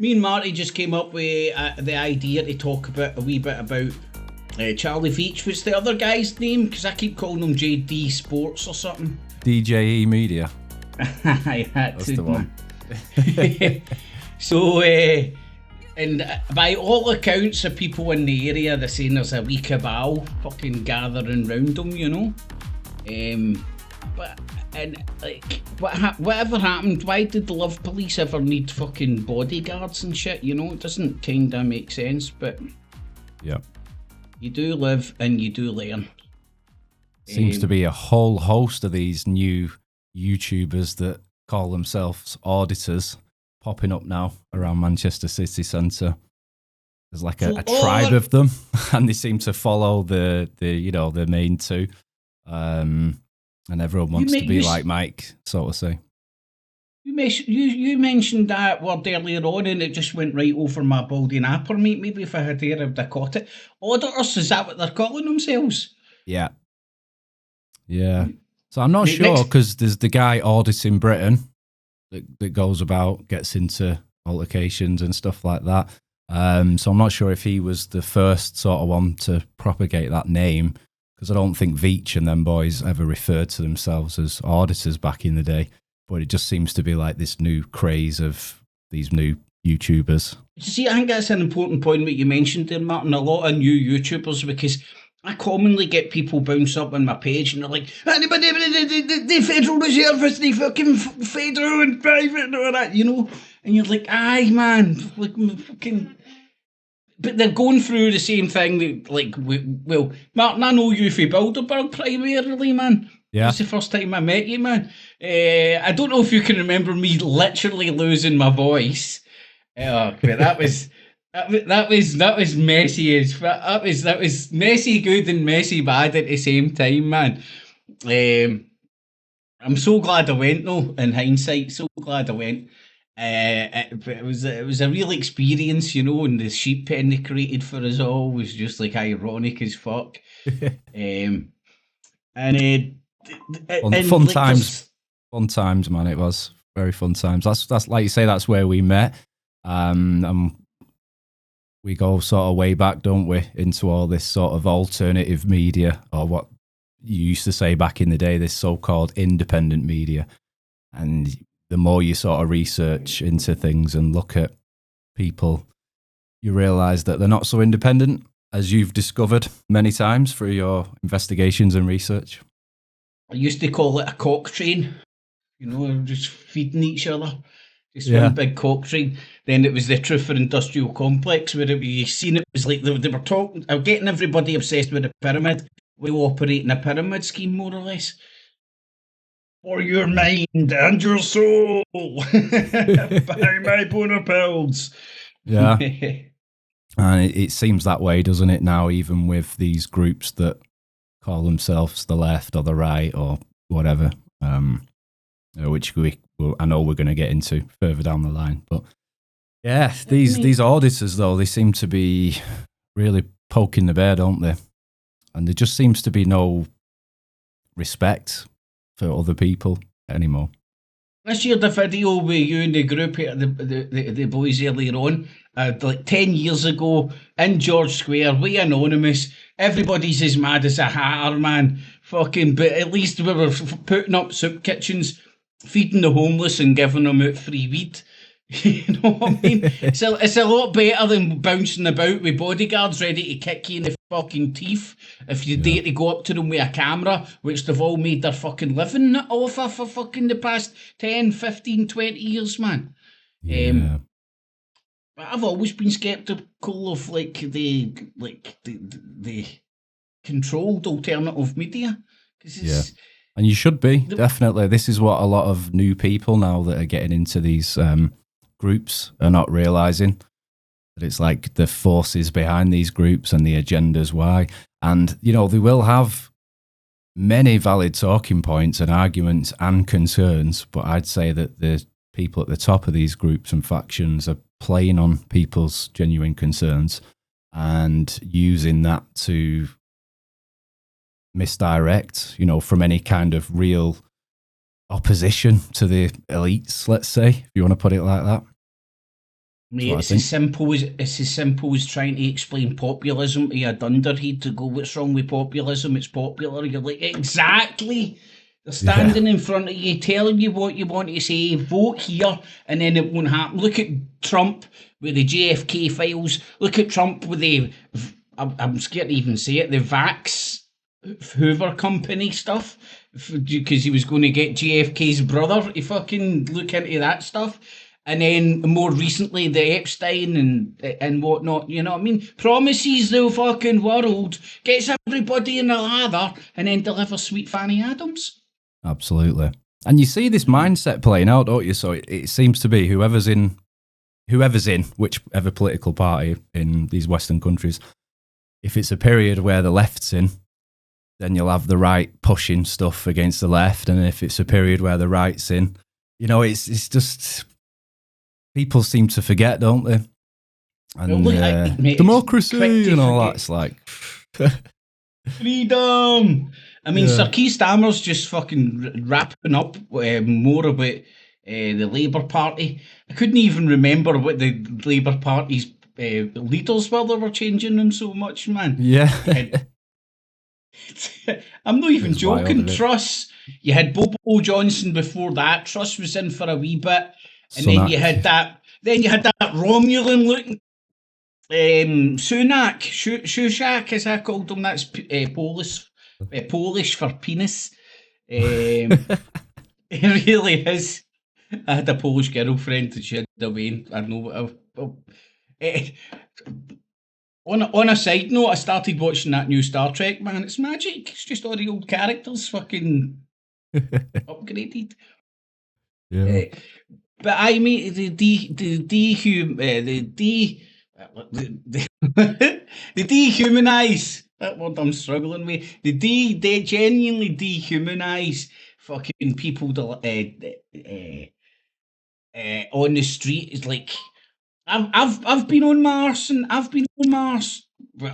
Me and Marty just came up with the idea to talk about a wee bit about Charlie Veitch. What's the other guy's name? Because I keep calling him JD Sports or something. DJE Media. That's the one. So, and by all accounts of people in the area, they're saying there's a wee cabal fucking gathering round them, you know. But and like, whatever happened? Why did the Love Police ever need fucking bodyguards and shit? You know, it doesn't kinda make sense. But yeah, you do live and you do learn. Seems to be a whole host of these new YouTubers that call themselves Auditors popping up now around Manchester city centre. There's like a tribe of them, and they seem to follow the main two. And everyone wants to be like Mike, sort of say. You mentioned that word earlier on, and it just went right over my baldy napper, mate. Maybe if I had here, I'd have caught it. Auditors, is that what they're calling themselves? Yeah. So I'm not sure, because there's the guy auditing Britain that goes about, gets into altercations and stuff like that. So I'm not sure if he was the first sort of one to propagate that name, because I don't think Veitch and them boys ever referred to themselves as auditors back in the day. But it just seems to be like this new craze of these new YouTubers. See, I think that's an important point what you mentioned there, Martin. A lot of new YouTubers, because I commonly get people bounce up on my page and they're like, anybody, the Federal Reserve is the fucking federal and private and all that, you know? And you're like, aye, man, like, fucking... But they're going through the same thing, like, well, Martin, I know you from Bilderberg primarily, man. Yeah. That's the first time I met you, man. I don't know if you can remember me literally losing my voice. But that was messy as that was messy good and messy bad at the same time, man. I'm so glad I went though. In hindsight, so glad I went. It was a real experience, you know, and the sheep pen they created for us all was just like ironic as fuck. Fun times, man. It was very fun times. That's like you say. That's where we met. We go sort of way back, don't we, into all this sort of alternative media, or what you used to say back in the day, this so-called independent media. And the more you sort of research into things and look at people, you realise that they're not so independent, as you've discovered many times through your investigations and research. I used to call it a cock train, you know, just feeding each other. Just one big cock train. Then it was the Truth for Industrial Complex, where you seen it was like they were talking, getting everybody obsessed with the pyramid. We operate in a pyramid scheme, more or less. For your mind and your soul. Buy my boner pills. Yeah. And it seems that way, doesn't it, now, even with these groups that call themselves the left or the right or whatever, which I know we're going to get into further down the line. But yeah, these auditors, though, they seem to be really poking the bear, don't they? And there just seems to be no respect for other people anymore. I shared the video with you in the group here, the boys earlier on, like 10 years ago, in George Square, we anonymous, everybody's as mad as a hatter, man, fucking, but at least we were putting up soup kitchens, feeding the homeless and giving them out free weed. You know what I mean? It's a lot better than bouncing about with bodyguards ready to kick you in the fucking teeth if you dare to go up to them with a camera, which they've all made their fucking living off of for fucking the past 10, 15, 20 years, man. Yeah. But I've always been skeptical of the controlled alternative media. And you should be, definitely. This is what a lot of new people now that are getting into these groups are not realising, that it's like the forces behind these groups and the agendas why. And, you know, they will have many valid talking points and arguments and concerns, but I'd say that the people at the top of these groups and factions are playing on people's genuine concerns and using that to misdirect, you know, from any kind of real opposition to the elites, let's say, if you want to put it like that. Mate, it's as simple as trying to explain populism to a dunderhead to go, what's wrong with populism? It's popular. You're like, exactly. They're standing in front of you, telling you what you want to say, vote here, and then it won't happen. Look at Trump with the JFK files. Look at Trump with the, I'm scared to even say it, the Vax Hoover Company stuff, because he was going to get JFK's brother to fucking look into that stuff. And then more recently, the Epstein and whatnot, you know what I mean? Promises the fucking world, gets everybody in the lather, and then delivers sweet Fanny Adams. Absolutely. And you see this mindset playing out, don't you? So it seems to be whoever's in whichever political party in these Western countries, if it's a period where the left's in, then you'll have the right pushing stuff against the left. And if it's a period where the right's in, you know, it's just... People seem to forget, don't they? And mate, democracy and all that. It's like freedom. I mean, Sir Keir Starmer's just fucking wrapping up more about the Labour Party. I couldn't even remember what the Labour Party's leaders were. They were changing them so much, man. Yeah. I'm not even joking. Truss. You had Bobo Johnson before that. Truss was in for a wee bit. And then you had that Romulan looking Sunak, Shushak, as I called him. That's Polish for penis. It really is. I had a Polish girlfriend and she had a vein. I know what on a side note, I started watching that new Star Trek, man. It's magic. It's just all the old characters fucking upgraded. Yeah. But I mean, the dehumanize, that word I'm struggling with. They genuinely dehumanize fucking people on the street. It's like I've been on Mars and I've been on Mars.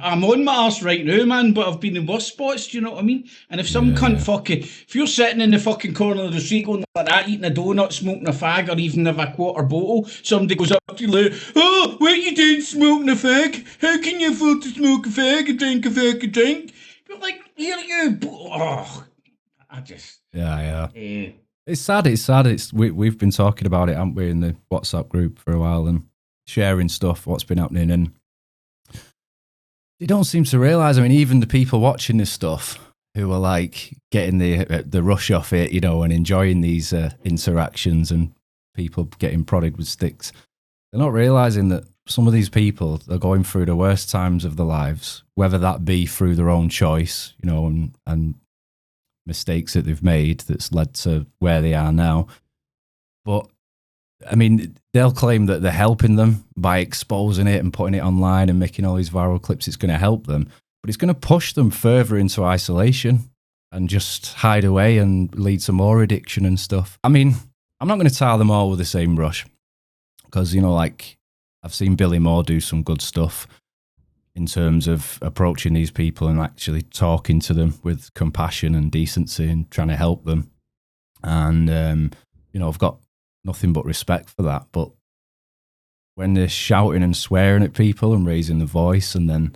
I'm on Mars right now, man, but I've been in worse spots, do you know what I mean? And if some cunt fucking, if you're sitting in the fucking corner of the street going like that, eating a donut, smoking a fag, or even have a quarter bottle, somebody goes up to you like, oh, what are you doing smoking a fag? How can you afford to smoke a fag and drink a fucking drink? You're like, here you, oh, I just... Yeah. It's sad. We've been talking about it, haven't we, in the WhatsApp group for a while and sharing stuff, what's been happening, and they don't seem to realise, I mean, even the people watching this stuff who are like getting the rush off it, you know, and enjoying these interactions and people getting prodded with sticks, they're not realising that some of these people are going through the worst times of their lives, whether that be through their own choice, you know, and mistakes that they've made that's led to where they are now. But I mean, they'll claim that they're helping them by exposing it and putting it online and making all these viral clips. It's going to help them, but it's going to push them further into isolation and just hide away and lead to more addiction and stuff. I mean, I'm not going to tar them all with the same brush because, you know, like I've seen Billy Moore do some good stuff in terms of approaching these people and actually talking to them with compassion and decency and trying to help them. And, you know, I've got nothing but respect for that. But when they're shouting and swearing at people and raising the voice and then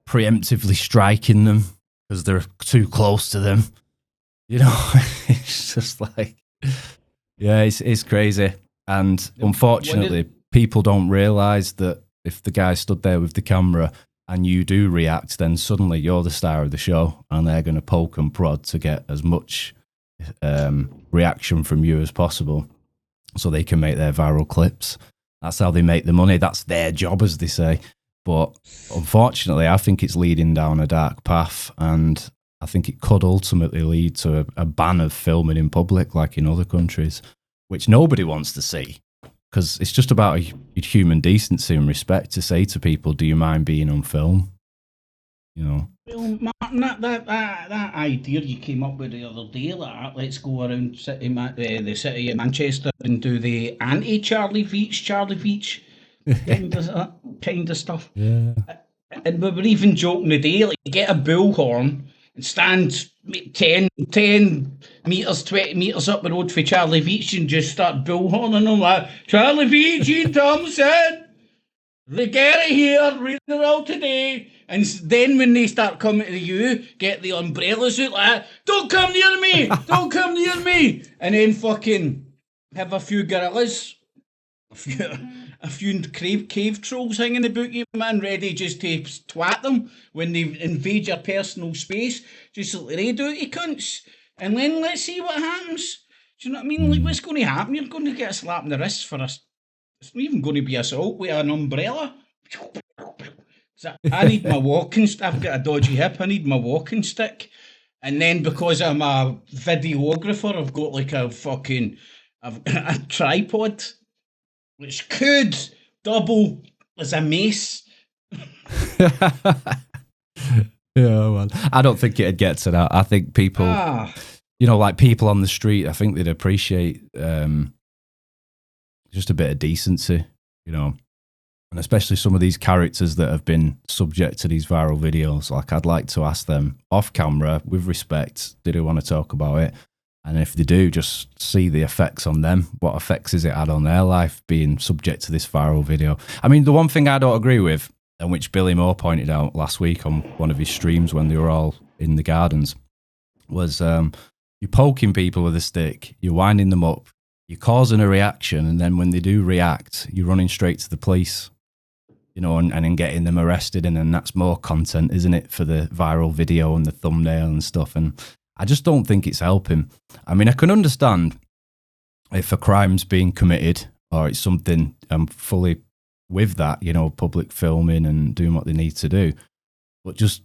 preemptively striking them because they're too close to them, you know, it's just like, yeah, it's crazy. And unfortunately, people don't realise that if the guy stood there with the camera and you do react, then suddenly you're the star of the show and they're going to poke and prod to get as much reaction from you as possible so they can make their viral clips. That's how they make the money. That's their job, as they say. But unfortunately, I think it's leading down a dark path, and I think it could ultimately lead to a ban of filming in public, like in other countries, which nobody wants to see, because it's just about human decency and respect to say to people, do you mind being on film? You know? Well, Martin, that idea you came up with the other day, like, let's go around the city of Manchester and do the anti-Charlie Veitch kind of stuff. Yeah. And we were even joking today, like, get a bullhorn and stand 10 metres, 20 metres up the road for Charlie Veitch and just start bullhorning them like, Charlie Veitch, Ian Thompson, they get it here, read it all today. And then when they start coming to you, get the umbrellas out like, don't come near me, don't come near me. And then fucking have a few gorillas, a few cave trolls hanging about you, man, ready just to twat them when they invade your personal space, just like they do, you cunts. And then let's see what happens. Do you know what I mean? Like, what's going to happen? You're going to get a slap in the wrist for us. It's not even going to be assault with an umbrella. So I need my walking stick. I've got a dodgy hip. I need my walking stick. And then because I'm a videographer, I've got like a tripod, which could double as a mace. Yeah, man. I don't think it'd get to that. I think people, like people on the street, I think they'd appreciate just a bit of decency, and especially some of these characters that have been subject to these viral videos. Like, I'd like to ask them off camera with respect, do they want to talk about it? And if they do, just see the effects on them. What effects has it had on their life being subject to this viral video? I mean, the one thing I don't agree with, and which Billy Moore pointed out last week on one of his streams when they were all in the gardens, was you're poking people with a stick, you're winding them up, you're causing a reaction, and then when they do react, you're running straight to the police, and then getting them arrested, and then that's more content, isn't it, for the viral video and the thumbnail and stuff. And I just don't think it's helping. I mean, I can understand if a crime's being committed or it's something, I'm fully with that, public filming and doing what they need to do. But just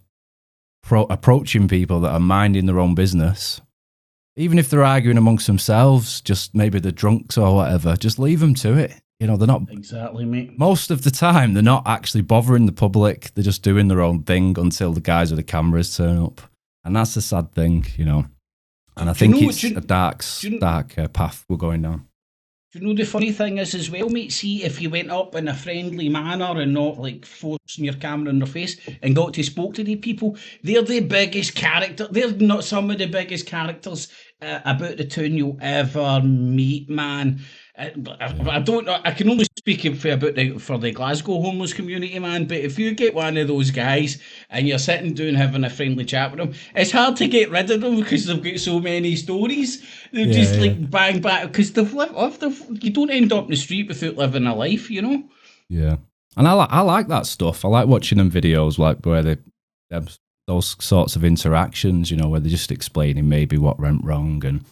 approaching people that are minding their own business, even if they're arguing amongst themselves, just maybe they're drunks or whatever, just leave them to it. They're not... Exactly, mate. Most of the time, they're not actually bothering the public. They're just doing their own thing until the guys with the cameras turn up. And that's the sad thing, And I think it's a dark path we're going down. Do you know the funny thing is as well, mate? See, if you went up in a friendly manner and not like forcing your camera in their face and got to spoke to the people, they're the biggest character. They're not some of the biggest characters about the town you'll ever meet, man. I don't know. I can only speak for the Glasgow homeless community, man. But if you get one of those guys and you're sitting down having a friendly chat with them, it's hard to get rid of them because they've got so many stories. They're like bang back because you don't end up in the street without living a life, Yeah, and I like that stuff. I like watching them videos like where they have those sorts of interactions, where they're just explaining maybe what went wrong and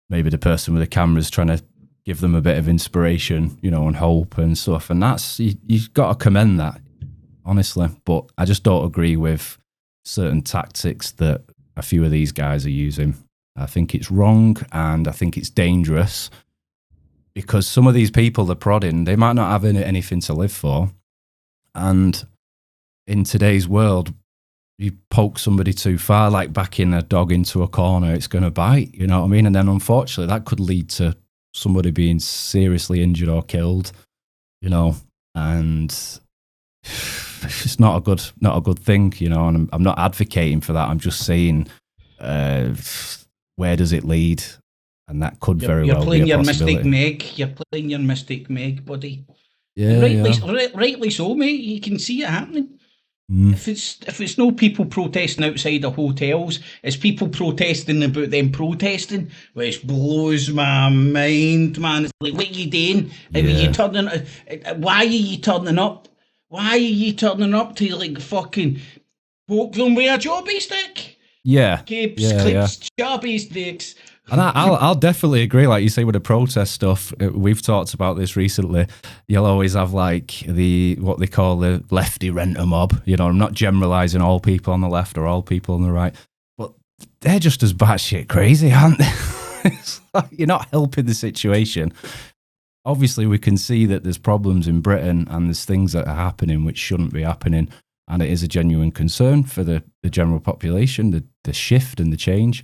maybe the person with the camera's trying to give them a bit of inspiration, and hope and stuff. And that's, you've got to commend that, honestly. But I just don't agree with certain tactics that a few of these guys are using. I think it's wrong and I think it's dangerous because some of these people they're prodding, they might not have anything to live for. And in today's world, you poke somebody too far, like backing a dog into a corner, it's going to bite, you know what I mean? And then unfortunately that could lead to somebody being seriously injured or killed, and it's not a good thing, and I'm not advocating for that. I'm just saying, where does it lead? And that could very well be a possibility. You're playing your Mystic Meg, buddy. Yeah, rightly so, mate. You can see it happening. If it's no people protesting outside of hotels, it's people protesting about them protesting, which blows my mind, man. It's like, what are you doing? Why are you turning up? Why are you turning up to like fucking poke them with a jobby stick? Yeah. Jobby sticks. And I'll definitely agree, like you say, with the protest stuff. We've talked about this recently. You'll always have like what they call the lefty renter mob. I'm not generalising all people on the left or all people on the right, but they're just as batshit crazy, aren't they? It's like you're not helping the situation. Obviously, we can see that there's problems in Britain and there's things that are happening which shouldn't be happening, and it is a genuine concern for the general population, the shift and the change.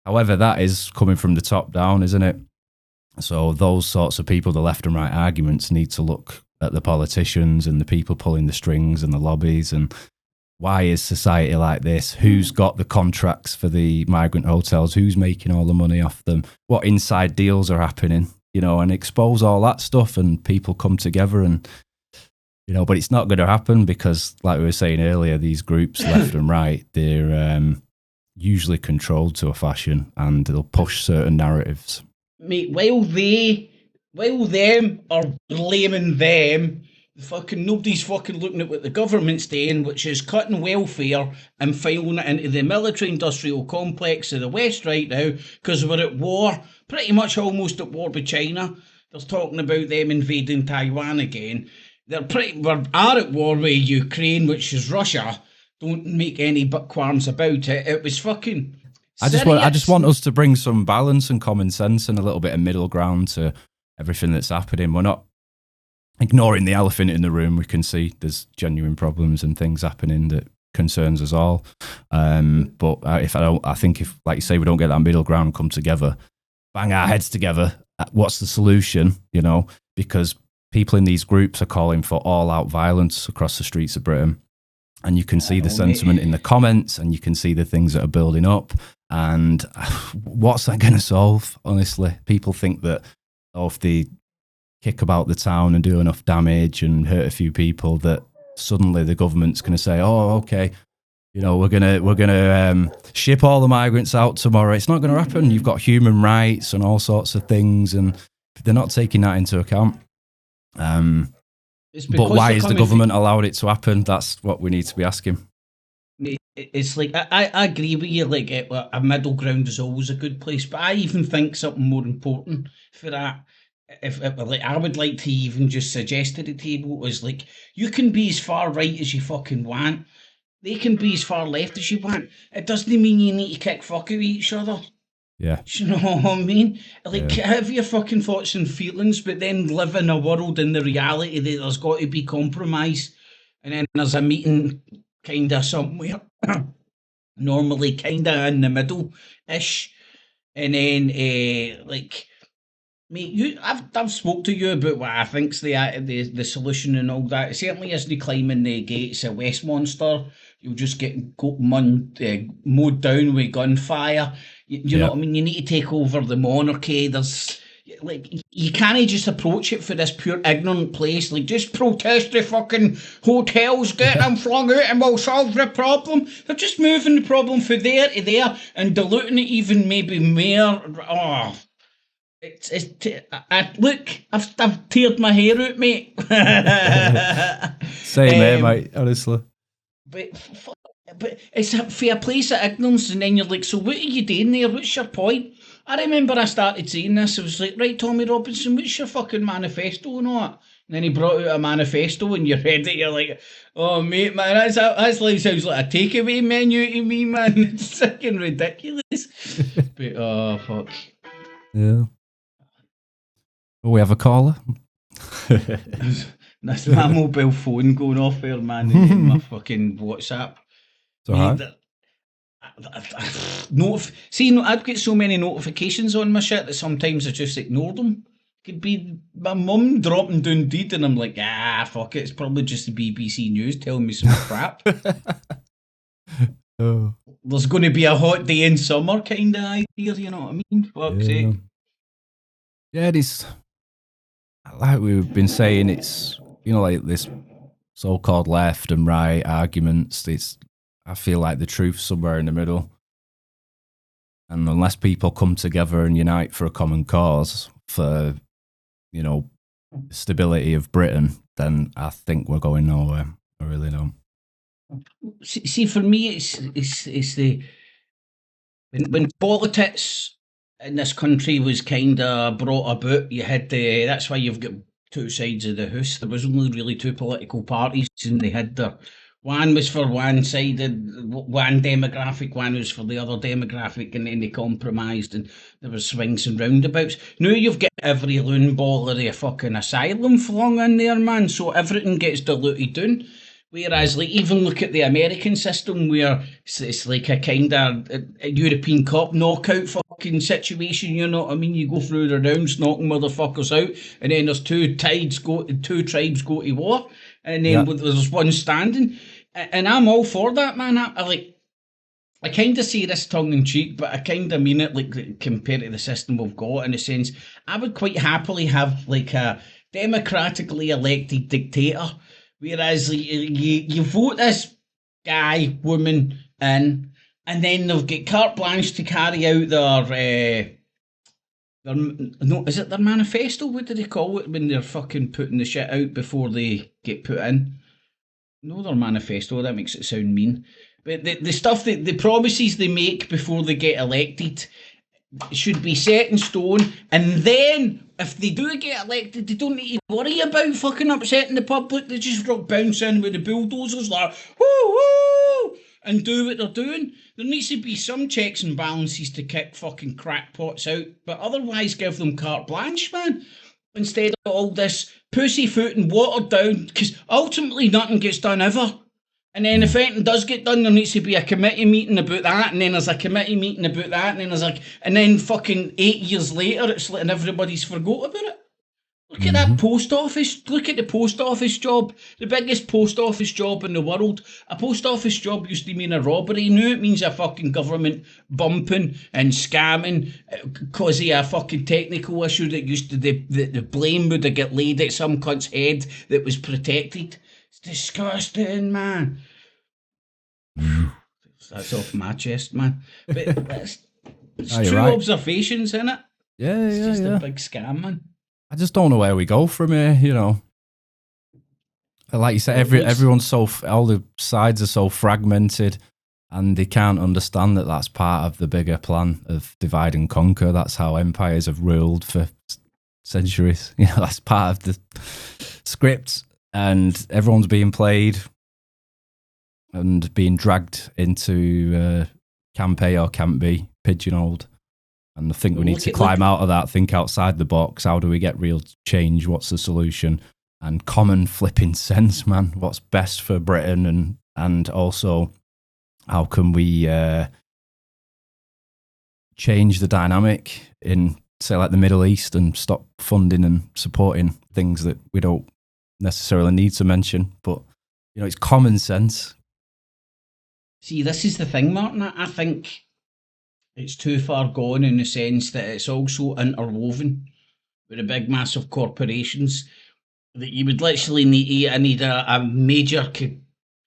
However, that is coming from the top down, isn't it? So those sorts of people, the left and right arguments, need to look at the politicians and the people pulling the strings and the lobbies and why is society like this? Who's got the contracts for the migrant hotels? Who's making all the money off them? What inside deals are happening? And expose all that stuff, and people come together and, but it's not going to happen because, like we were saying earlier, these groups left and right, they're usually controlled to a fashion, and they'll push certain narratives. Mate, while them are blaming them, fucking nobody's fucking looking at what the government's doing, which is cutting welfare and filing it into the military-industrial complex of the West right now, because we're at war, pretty much almost at war with China. They're talking about them invading Taiwan again. We are at war with Ukraine, which is Russia. Don't make any qualms about it. It was fucking... I just want us to bring some balance and common sense and a little bit of middle ground to everything that's happening. We're not ignoring the elephant in the room. We can see there's genuine problems and things happening that concerns us all. But I think if, like you say, we don't get that middle ground, come together, bang our heads together, what's the solution? Because people in these groups are calling for all-out violence across the streets of Britain. And you can see the sentiment in the comments, and you can see the things that are building up. And what's that going to solve, honestly? People think that if they kick about the town and do enough damage and hurt a few people, that suddenly the government's going to say, oh, okay, we're gonna ship all the migrants out tomorrow. It's not going to happen. You've got human rights and all sorts of things, and they're not taking that into account. But why is the government allowed it to happen? That's what we need to be asking. It's like, I agree with you, like a middle ground is always a good place, but I even think something more important for that, I would like to even just suggest to the table, was like, you can be as far right as you fucking want, they can be as far left as you want, it doesn't mean you need to kick fuck with each other. Yeah. Do you know what I mean? Like, have your fucking thoughts and feelings, but then live in a world in the reality that there's got to be compromise. And then there's a meeting kind of somewhere, normally kind of in the middle-ish. And then, mate, I've spoke to you about what I think's the solution and all that. It certainly isn't climbing the gates of Westminster. You'll just get mowed down with gunfire. You know what I mean? You need to take over the monarchy. There's you can't just approach it for this pure ignorant place. Like, just protest the fucking hotels, get them flung out, and we'll solve the problem. They're just moving the problem from there to there and diluting it even maybe more. Oh. Look, I've teared my hair out, mate. Same here, mate, honestly. But it's for a place of ignorance, and then you're like, so what are you doing there? What's your point? I remember I started saying this. I was like, right, Tommy Robinson, what's your fucking manifesto and all that? And then he brought out a manifesto, and you read it, you're like, oh, mate, man, that's like, sounds like a takeaway menu to me, man. It's fucking ridiculous. But, oh, fuck. Yeah. Oh, we have a caller. That's my mobile phone going off there, man, and my fucking WhatsApp. So I've got so many notifications on my shit that sometimes I just ignore them. It could be my mum dropping down deed, and I'm like, fuck it, it's probably just the BBC News telling me some crap. Oh. There's going to be a hot day in summer kind of idea, you know what I mean? Fuck's sake. Yeah, it is. Like we've been saying, it's, like this so-called left and right arguments. I feel like the truth's somewhere in the middle. And unless people come together and unite for a common cause for, stability of Britain, then I think we're going nowhere. I really don't. See, for me, it's the when politics in this country was kind of brought about, you had that's why you've got two sides of the house. There was only really two political parties, and they had one was for one side, one demographic, one was for the other demographic, and then they compromised, and there was swings and roundabouts. Now you've got every loon ball of the fucking asylum flung in there, man, so everything gets diluted down. Whereas, like, even look at the American system, where it's like a kind of a European Cup knockout fucking situation, you know what I mean? You go through the rounds, knocking motherfuckers out, and then there's two tribes go to war, and then there's one standing. And I'm all for that, man. I kind of say this tongue in cheek, but I kind of mean it, like compared to the system we've got. In a sense, I would quite happily have like a democratically elected dictator, whereas you vote this guy, woman in, and then they've got carte blanche to carry out their no, is it their manifesto? What do they call it when they're fucking putting the shit out before they get put in? No, their manifesto. That makes it sound mean. But the stuff that the promises they make before they get elected should be set in stone. And then, if they do get elected, they don't need to worry about fucking upsetting the public. They just bounce in with the bulldozers like, woo woo, and do what they're doing. There needs to be some checks and balances to kick fucking crackpots out, but otherwise give them carte blanche, man. Instead of all this pussyfooting, watered down, because ultimately nothing gets done ever. And then if anything does get done, there needs to be a committee meeting about that, and then there's a committee meeting about that, and then there's like, and then fucking 8 years later, it's like, and everybody's forgot about it. Look at that post office. Look at the post office job. The biggest post office job in the world. A post office job used to mean a robbery. Now it means a fucking government bumping and scamming because of a fucking technical issue that used to, the blame would have got laid at some cunt's head that was protected. It's disgusting, man. That's off my chest, man. But it's true observations, isn't it? Yeah, it's just a big scam, man. I just don't know where we go from here, you know. Like you said, everyone's all the sides are so fragmented, and they can't understand that that's part of the bigger plan of divide and conquer. That's how empires have ruled for centuries. You know, that's part of the script, and everyone's being played and being dragged into camp A or camp B, pigeonholed. And I think we need to climb out of that, think outside the box. How do we get real change? What's the solution? And common flipping sense, man. What's best for Britain? And also, how can we change the dynamic in, say, like the Middle East and stop funding and supporting things that we don't necessarily need to mention? But, you know, it's common sense. See, this is the thing, Martin. I think it's too far gone in the sense that it's also interwoven with the big, massive corporations that you would literally need a major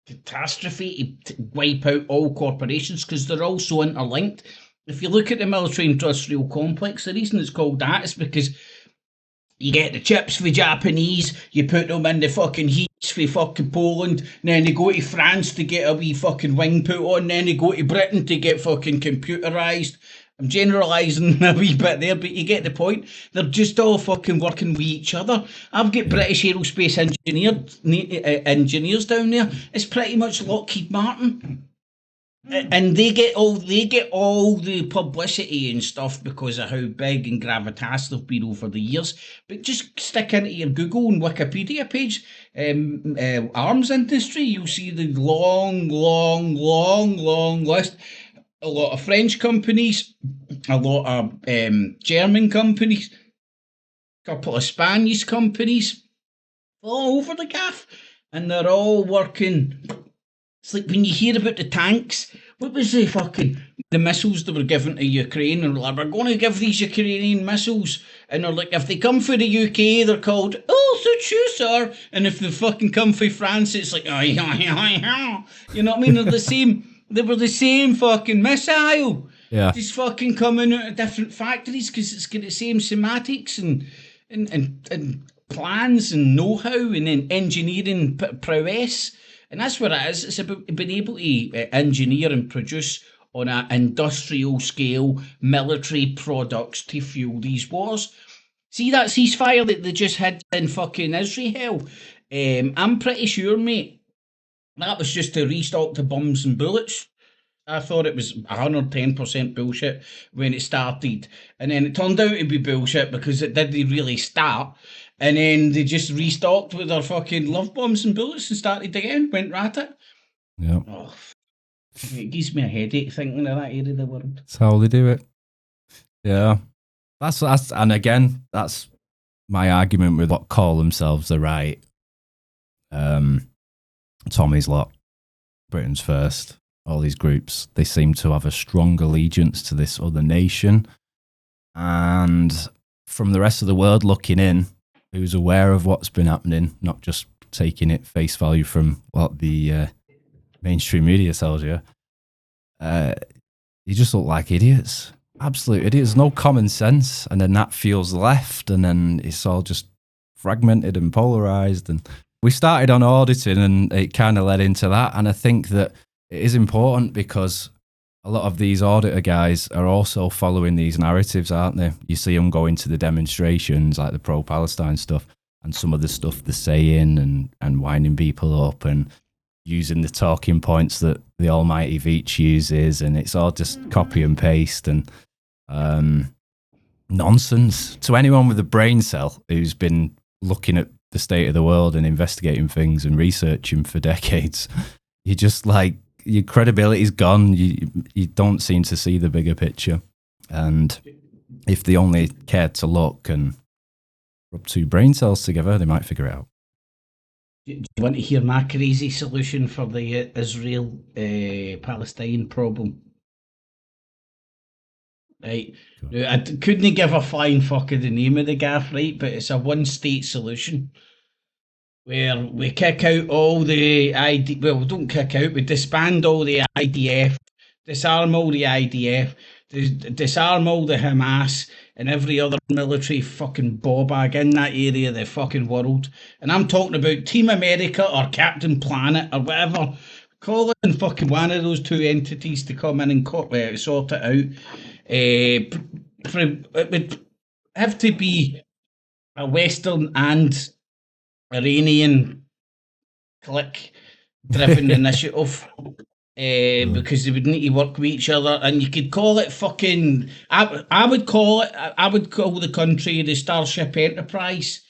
catastrophe to wipe out all corporations because they're all so interlinked. If you look at the military-industrial complex, the reason it's called that is because you get the chips for Japanese, you put them in the fucking heats for fucking Poland, and then they go to France to get a wee fucking wing put on, and then they go to Britain to get fucking computerised. I'm generalising a wee bit there, but you get the point. They're just all fucking working with each other. I've got British aerospace engineers down there. It's pretty much Lockheed Martin. And they get all the publicity and stuff because of how big and gravitas they've been over the years. But just stick into your Google and Wikipedia page, arms industry, you'll see the long list. A lot of French companies, a lot of German companies, a couple of Spanish companies, all over the gaff, and they're all working. It's like when you hear about the tanks, what was the missiles that were given to Ukraine? And like, we're going to give these Ukrainian missiles. And they're like, if they come from the UK, they're called, oh, so true, sir. And if they fucking come from France, it's like, oh, yeah. You know what I mean? They were the same fucking missile. Yeah. Just fucking coming out of different factories because it's got the same semantics and plans and know-how and then engineering prowess. And that's what it is. It's about being able to engineer and produce on an industrial scale military products to fuel these wars. See that ceasefire that they just had in fucking Israel? I'm pretty sure, mate, that was just to restock the bombs and bullets. I thought it was 110% bullshit when it started. And then it turned out to be bullshit because it didn't really start. And then they just restocked with their fucking love bombs and bullets and started again, went at it. Yeah. Oh, it gives me a headache thinking of that area of the world. That's how they do it. Yeah. That's and again, that's my argument with what call themselves the right. Tommy's lot. Britain's first, all these groups, they seem to have a strong allegiance to this other nation. And from the rest of the world looking in, who's aware of what's been happening, not just taking it face value from what the mainstream media tells you, you just look like idiots. Absolute idiots. No common sense. And then that feels left, and then it's all just fragmented and polarized. And we started on auditing, and it kind of led into that. And I think that it is important because a lot of these auditor guys are also following these narratives, aren't they? You see them going to the demonstrations, like the pro-Palestine stuff, and some of the stuff they're saying and winding people up and using the talking points that the almighty Veitch uses, and it's all just copy and paste and nonsense. To anyone with a brain cell who's been looking at the state of the world and investigating things and researching for decades, you just like, your credibility's gone. You don't seem to see the bigger picture. And if they only cared to look and rub two brain cells together, they might figure it out. Do you want to hear my crazy solution for the Israel-Palestine problem? Right. Now, I couldn't give a flying fuck of the name of the gaff, right? But it's a one-state solution where we kick out all the don't kick out, we disband all the IDF, disarm all the IDF, disarm all the Hamas and every other military fucking ballbag in that area of the fucking world. And I'm talking about Team America or Captain Planet or whatever. Call in fucking one of those two entities to come in and sort it out. It would have to be a Western and Iranian clique-driven initiative. Because they would need to work with each other, and you could call it fucking. I would call the country the Starship Enterprise.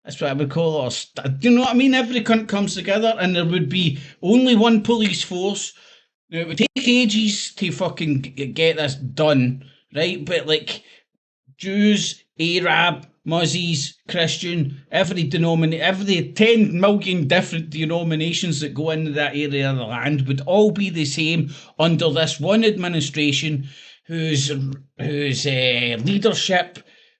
That's what I would call it. Do you know what I mean? Every country comes together, and there would be only one police force. Now, it would take ages to fucking get this done, right? But like Jews, Arab, Muzzies, Christian, every 10 million different denominations that go into that area of the land would all be the same under this one administration whose leadership,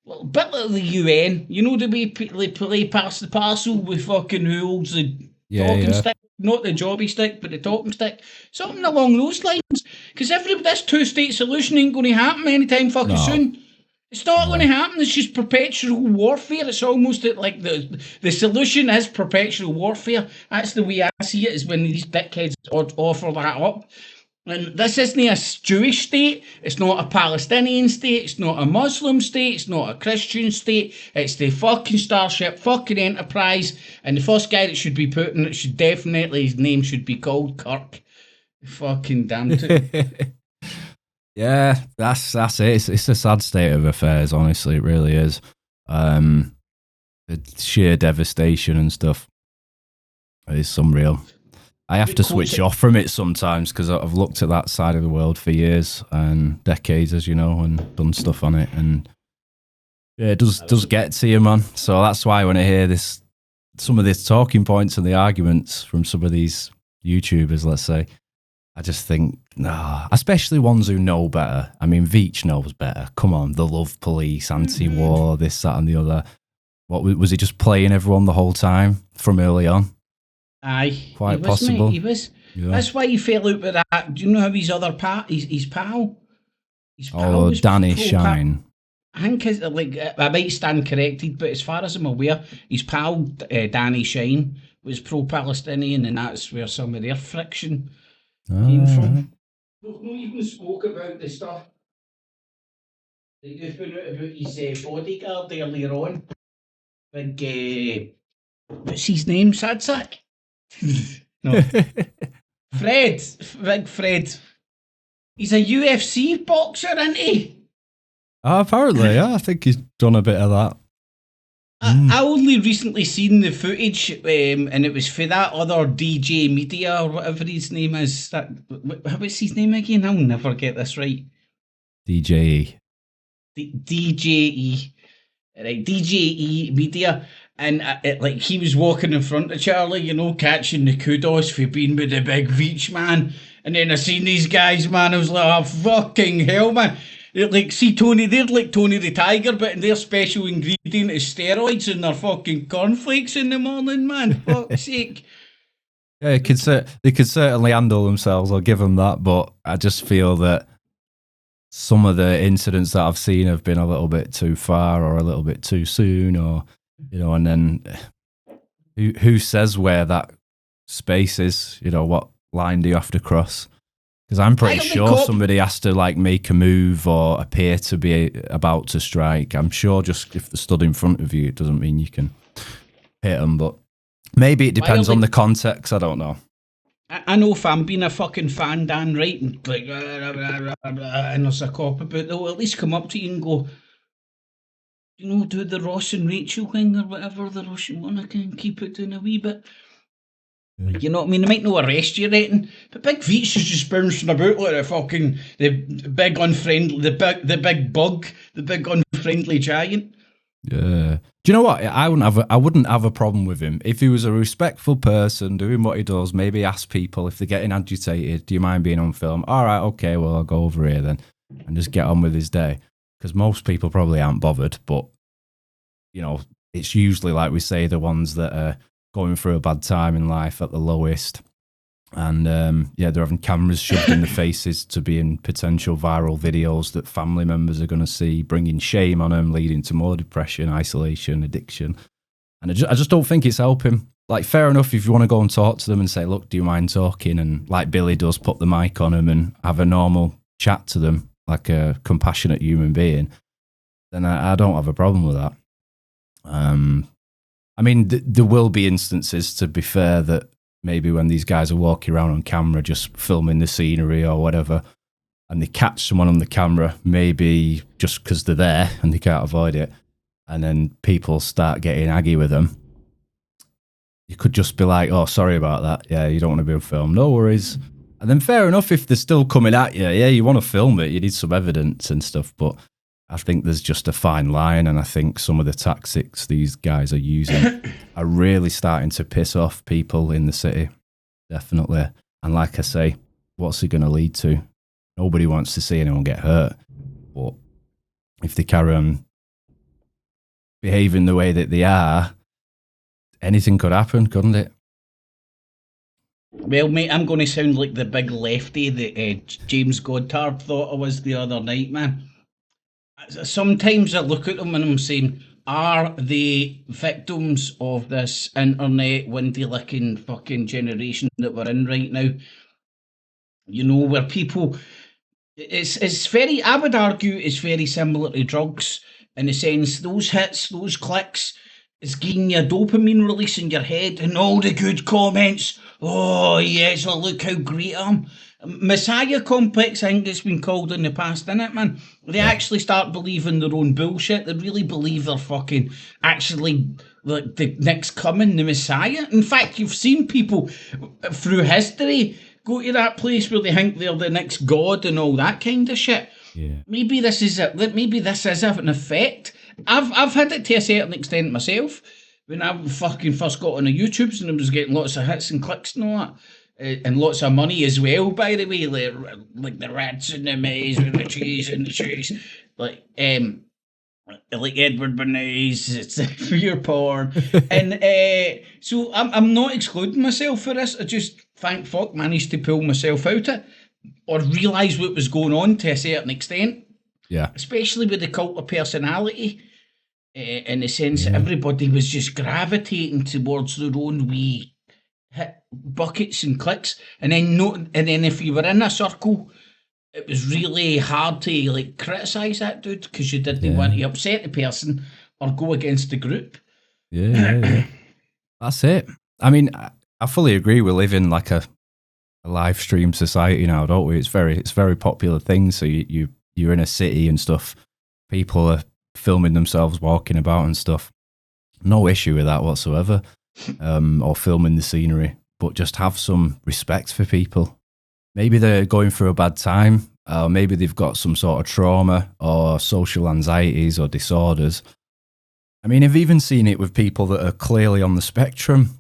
a bit like the UN, you know, the way they play pass the parcel with fucking who holds the talking stick, not the jobby stick, but the talking stick, something along those lines. Because this two-state solution ain't going to happen anytime fucking soon. It's not going to happen. It's just perpetual warfare. It's almost like the solution is perpetual warfare. That's the way I see it, is when these dickheads offer that up. And this isn't a Jewish state. It's not a Palestinian state. It's not a Muslim state. It's not a Christian state. It's the fucking Starship fucking Enterprise. And the first guy that should be put in it should definitely, his name should be called Kirk. Fucking damn it. Yeah, that's it. It's a sad state of affairs, honestly. It really is. The sheer devastation and stuff is unreal. I have to switch off from it sometimes because I've looked at that side of the world for years and decades, as you know, and done stuff on it. And yeah, it does get to you, man. So that's why when I hear some of these talking points and the arguments from some of these YouTubers, let's say, I just think, nah, especially ones who know better. I mean, Veitch knows better. Come on, the love police, anti-war, this, that, and the other. What was he just playing everyone the whole time from early on? Aye, quite possible. He was. Yeah. That's why he fell out with that. Do you know how his other his pal? Danny Shine. I think I might stand corrected, but as far as I'm aware, his pal Danny Shine was pro-Palestinian, and that's where some of their friction came from. We've not even spoke about the stuff that you found out about his bodyguard earlier on. Big, what's his name? Sadsack? No. Fred. Big Fred. He's a UFC boxer, isn't he? Apparently, yeah. I think he's done a bit of that. I only recently seen the footage, and it was for that other DJ Media or whatever his name is. What's his name again? I'll never get this right. DJE. DJE. Right, DJE Media. And like he was walking in front of Charlie, you know, catching the kudos for being with the big Veitch, man. And then I seen these guys, man. I was like, oh, fucking hell, man. Like, see Tony, they're like Tony the Tiger, but their special ingredient is steroids and their fucking cornflakes in the morning, man. Fuck's sake. Yeah, they could certainly handle themselves. I'll give them that, but I just feel that some of the incidents that I've seen have been a little bit too far or a little bit too soon, or you know. And then who says where that space is? You know, what line do you have to cross? Because I'm pretty sure somebody has to like make a move or appear to be about to strike. I'm sure just if they're stood in front of you, it doesn't mean you can hit them, but. Maybe it depends on the context. I don't know. I know if I'm being a fucking fan, Dan, right, and like, and there's a cop about, they'll at least come up to you and go, you know, do the Ross and Rachel thing or whatever, the Russian one, I can keep it down a wee bit. You know what I mean? They might not arrest you, right? But Big Veitch is just bouncing about like the big unfriendly, the big bug, the big unfriendly giant. Yeah. Do you know what? I wouldn't have a problem with him if he was a respectful person doing what he does. Maybe ask people if they're getting agitated. Do you mind being on film? All right, okay. Well, I'll go over here then, and just get on with his day. Because most people probably aren't bothered. But you know, it's usually like we say the ones that are going through a bad time in life at the lowest. And they're having cameras shoved in the faces to be in potential viral videos that family members are going to see, bringing shame on them, leading to more depression, isolation, addiction. And I just don't think it's helping. Like, fair enough if you want to go and talk to them and say, look, do you mind talking? And like Billy does, put the mic on them and have a normal chat to them, like a compassionate human being, then I don't have a problem with that. I mean, there will be instances, to be fair, that maybe when these guys are walking around on camera, just filming the scenery or whatever, and they catch someone on the camera, maybe just because they're there and they can't avoid it, and then people start getting aggy with them, you could just be like, oh, sorry about that. Yeah, you don't want to be on film. No worries. And then fair enough if they're still coming at you. Yeah, you want to film it. You need some evidence and stuff. But I think there's just a fine line, and I think some of the tactics these guys are using are really starting to piss off people in the city, definitely. And like I say, what's it going to lead to? Nobody wants to see anyone get hurt, but if they carry on behaving the way that they are, anything could happen, couldn't it? Well, mate, I'm going to sound like the big lefty that James Goddard thought I was the other night, man. Sometimes I look at them and I'm saying, are they victims of this internet windy-licking fucking generation that we're in right now? You know, where people... It's very... I would argue it's very similar to drugs in the sense those hits, those clicks, it's giving you a dopamine release in your head and all the good comments. Oh, yes, oh, look how great I am. Messiah complex, I think it's been called in the past, isn't it, man? They actually start believing their own bullshit. They really believe they're fucking actually like the next coming, the Messiah. In fact, you've seen people through history go to that place where they think they're the next god and all that kind of shit. Yeah. Maybe this is it. Maybe this is an effect. I've had it to a certain extent myself. When I fucking first got on the YouTubes and I was getting lots of hits and clicks and all that. And lots of money as well, by the way, like the rats in the maze with the trees and the trees, like Edward Bernays, it's pure porn, and so I'm not excluding myself for this. I just thank fuck managed to pull myself out of it or realise what was going on to a certain extent. Yeah, especially with the cult of personality, in the sense that everybody was just gravitating towards their own wee hit buckets and clicks, and then if you were in a circle, it was really hard to like criticise that dude because you didn't want to upset the person or go against the group. Yeah. That's it. I mean, I fully agree. We live in like a live stream society now, don't we? It's very popular thing. So you're in a city and stuff. People are filming themselves walking about and stuff. No issue with that whatsoever. Or filming the scenery, but just have some respect for people. Maybe they're going through a bad time, maybe they've got some sort of trauma or social anxieties or disorders. I mean, I've even seen it with people that are clearly on the spectrum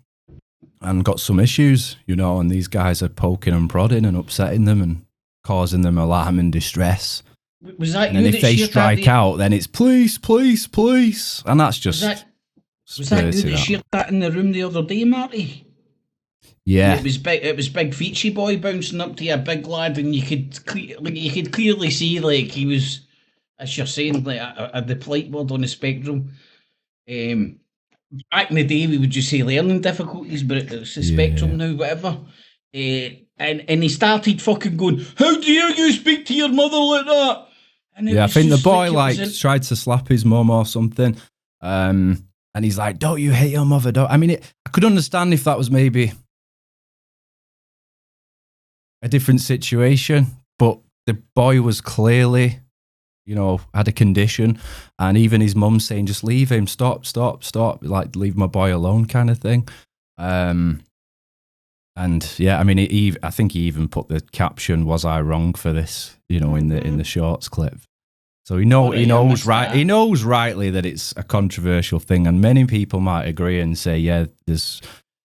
and got some issues, you know, and these guys are poking and prodding and upsetting them and causing them alarm and distress. Was that and you then that if they shared strike that? out, then it's police, police, police. And that's just... Was that you that shared that in the room the other day, Marty? Yeah. It was big Veitch boy bouncing up to a big lad, and you could clearly see, like, he was, as you're saying, like the polite word on the spectrum. Back in the day, we would just say learning difficulties, but it's the spectrum now, whatever. And he started fucking going, "How dare you speak to your mother like that?" And I think the boy tried to slap his mum or something. And he's like, "Don't you hate your mother?" I mean, I could understand if that was maybe a different situation, but the boy was clearly, you know, had a condition, and even his mum saying, "Just leave him, stop, like leave my boy alone," kind of thing. And yeah, I mean, I think he even put the caption, "Was I wrong for this?" You know, in the shorts clip. So he knows rightly that it's a controversial thing, and many people might agree and say, yeah, there's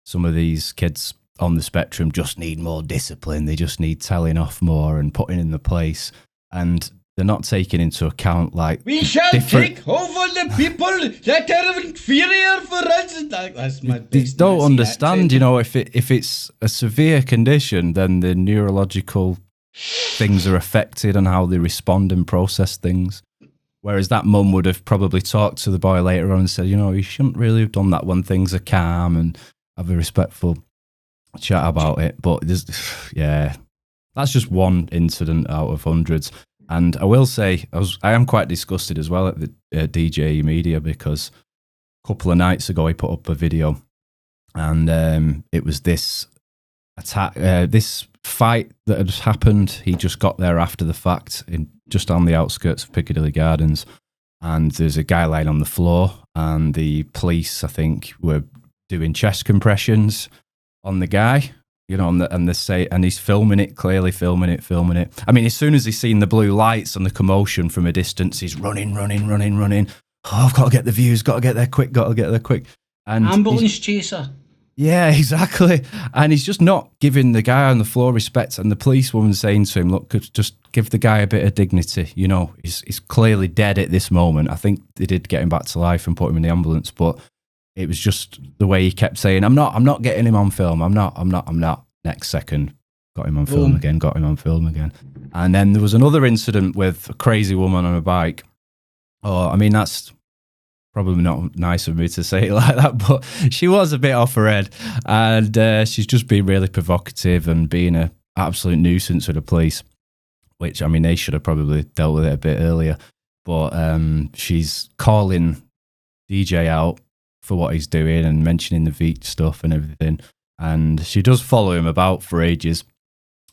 some of these kids on the spectrum just need more discipline. They just need telling off more and putting in the place, and they're not taking into account, like, we shall take over the people that are inferior for us. That's my they don't understand accent. You know, if it's a severe condition, then the neurological things are affected and how they respond and process things. Whereas that mum would have probably talked to the boy later on and said, you know, you shouldn't really have done that when things are calm, and have a respectful chat about it. But that's just one incident out of hundreds. And I will say, I am quite disgusted as well at the DJE media, because a couple of nights ago he put up a video, and it was this attack, this fight that had happened. He just got there after the fact, just on the outskirts of Piccadilly Gardens, and there's a guy lying on the floor, and the police, I think, were doing chest compressions on the guy, you know, and he's filming it, clearly filming it. I mean, as soon as he's seen the blue lights and the commotion from a distance, he's running. Oh, I've got to get the views, got to get there quick. And ambulance chaser. Yeah, exactly. And he's just not giving the guy on the floor respect. And the police woman saying to him, look, just give the guy a bit of dignity. You know, he's clearly dead at this moment. I think they did get him back to life and put him in the ambulance, but it was just the way he kept saying, I'm not getting him on film. I'm not. Next second, got him on film again. And then there was another incident with a crazy woman on a bike. Oh, I mean, that's probably not nice of me to say it like that, but she was a bit off her head, and she's just been really provocative and being an absolute nuisance with the police, which, I mean, they should have probably dealt with it a bit earlier. But she's calling DJ out for what he's doing and mentioning the Veitch stuff and everything, and she does follow him about for ages.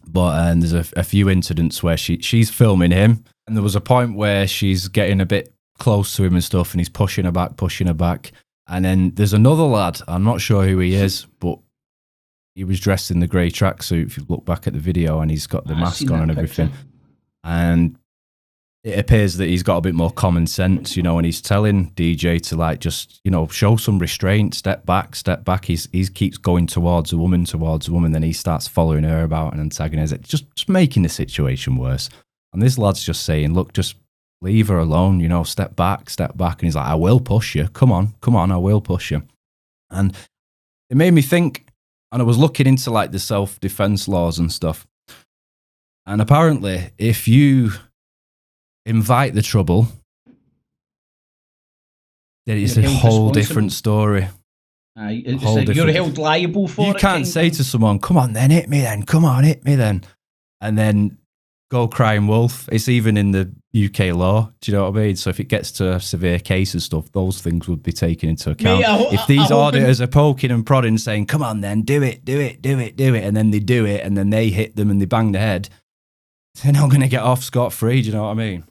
But there's a few incidents where she's filming him, and there was a point where she's getting a bit close to him and stuff, and he's pushing her back. And then there's another lad, I'm not sure who he is, but he was dressed in the grey tracksuit, if you look back at the video, and he's got the mask on and everything. And it appears that he's got a bit more common sense, you know, and he's telling DJ to, like, just, you know, show some restraint, step back. He keeps going towards a woman, then he starts following her about and antagonizing, just making the situation worse. And this lad's just saying, look, just leave her alone, you know, step back. And he's like, I will push you. Come on, I will push you. And it made me think, and I was looking into, like, the self-defense laws and stuff. And apparently, if you invite the trouble, then it's a whole different story. You're held liable for it. You can't say to someone, come on then, hit me then. And then go crying wolf. It's even in the UK law. Do you know what I mean? So if it gets to a severe case and stuff, those things would be taken into account. If these auditors are poking and prodding, saying, come on then, do it, and then they do it, and then they hit them and they bang their head, they're not going to get off scot-free. Do you know what I mean?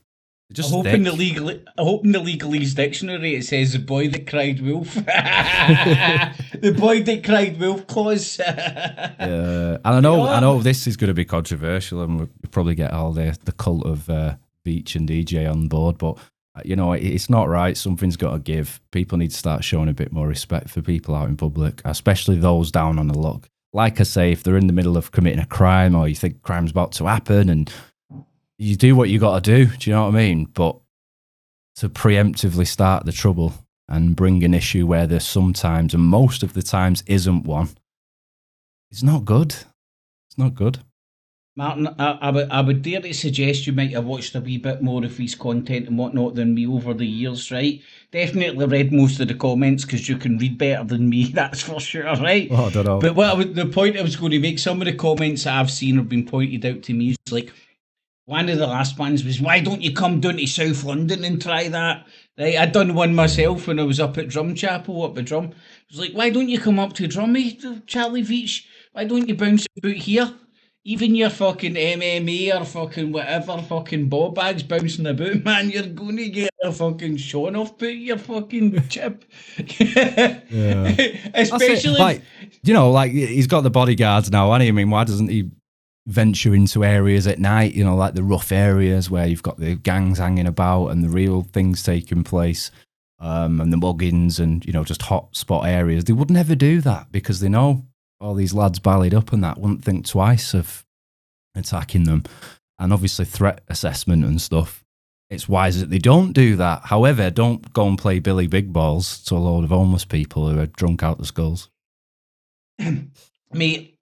I hope in the legalese dictionary it says the boy that cried wolf. The boy that cried wolf clause. Yeah, and I know this is going to be controversial, and we'll probably get all the cult of Veitch and DJ on board, but You know, it's not right. Something's got to give. People need to start showing a bit more respect for people out in public, especially those down on the luck. Like I say, if they're in the middle of committing a crime or you think crime's about to happen, and you do what you got to do you know what I mean? But to preemptively start the trouble and bring an issue where there sometimes, and most of the times, isn't one, it's not good. It's not good. Martin, I would dare to suggest you might have watched a wee bit more of his content and whatnot than me over the years, right? Definitely read most of the comments because you can read better than me, that's for sure, right? Oh, I don't know. But the point I was going to make, some of the comments that I've seen have been pointed out to me. It's like, one of the last ones was, why don't you come down to South London and try that? Right, I'd done one myself when I was up at Drumchapel, up at Drum. I was like, why don't you come up to Drummy, Charlie Veitch? Why don't you bounce about here? Even your fucking MMA or fucking whatever fucking ball bags bouncing about, man, you're going to get a fucking shone off by your fucking chip. Yeah. Especially, like, you know, like he's got the bodyguards now, hasn't he? I mean, why doesn't he venture into areas at night, you know, like the rough areas where you've got the gangs hanging about and the real things taking place, and the muggings and, you know, just hot spot areas? They would never do that because they know all these lads ballied up and that wouldn't think twice of attacking them. And obviously threat assessment and stuff, it's wise that they don't do that. However, don't go and play Billy Big Balls to a load of homeless people who are drunk out the skulls. Mate,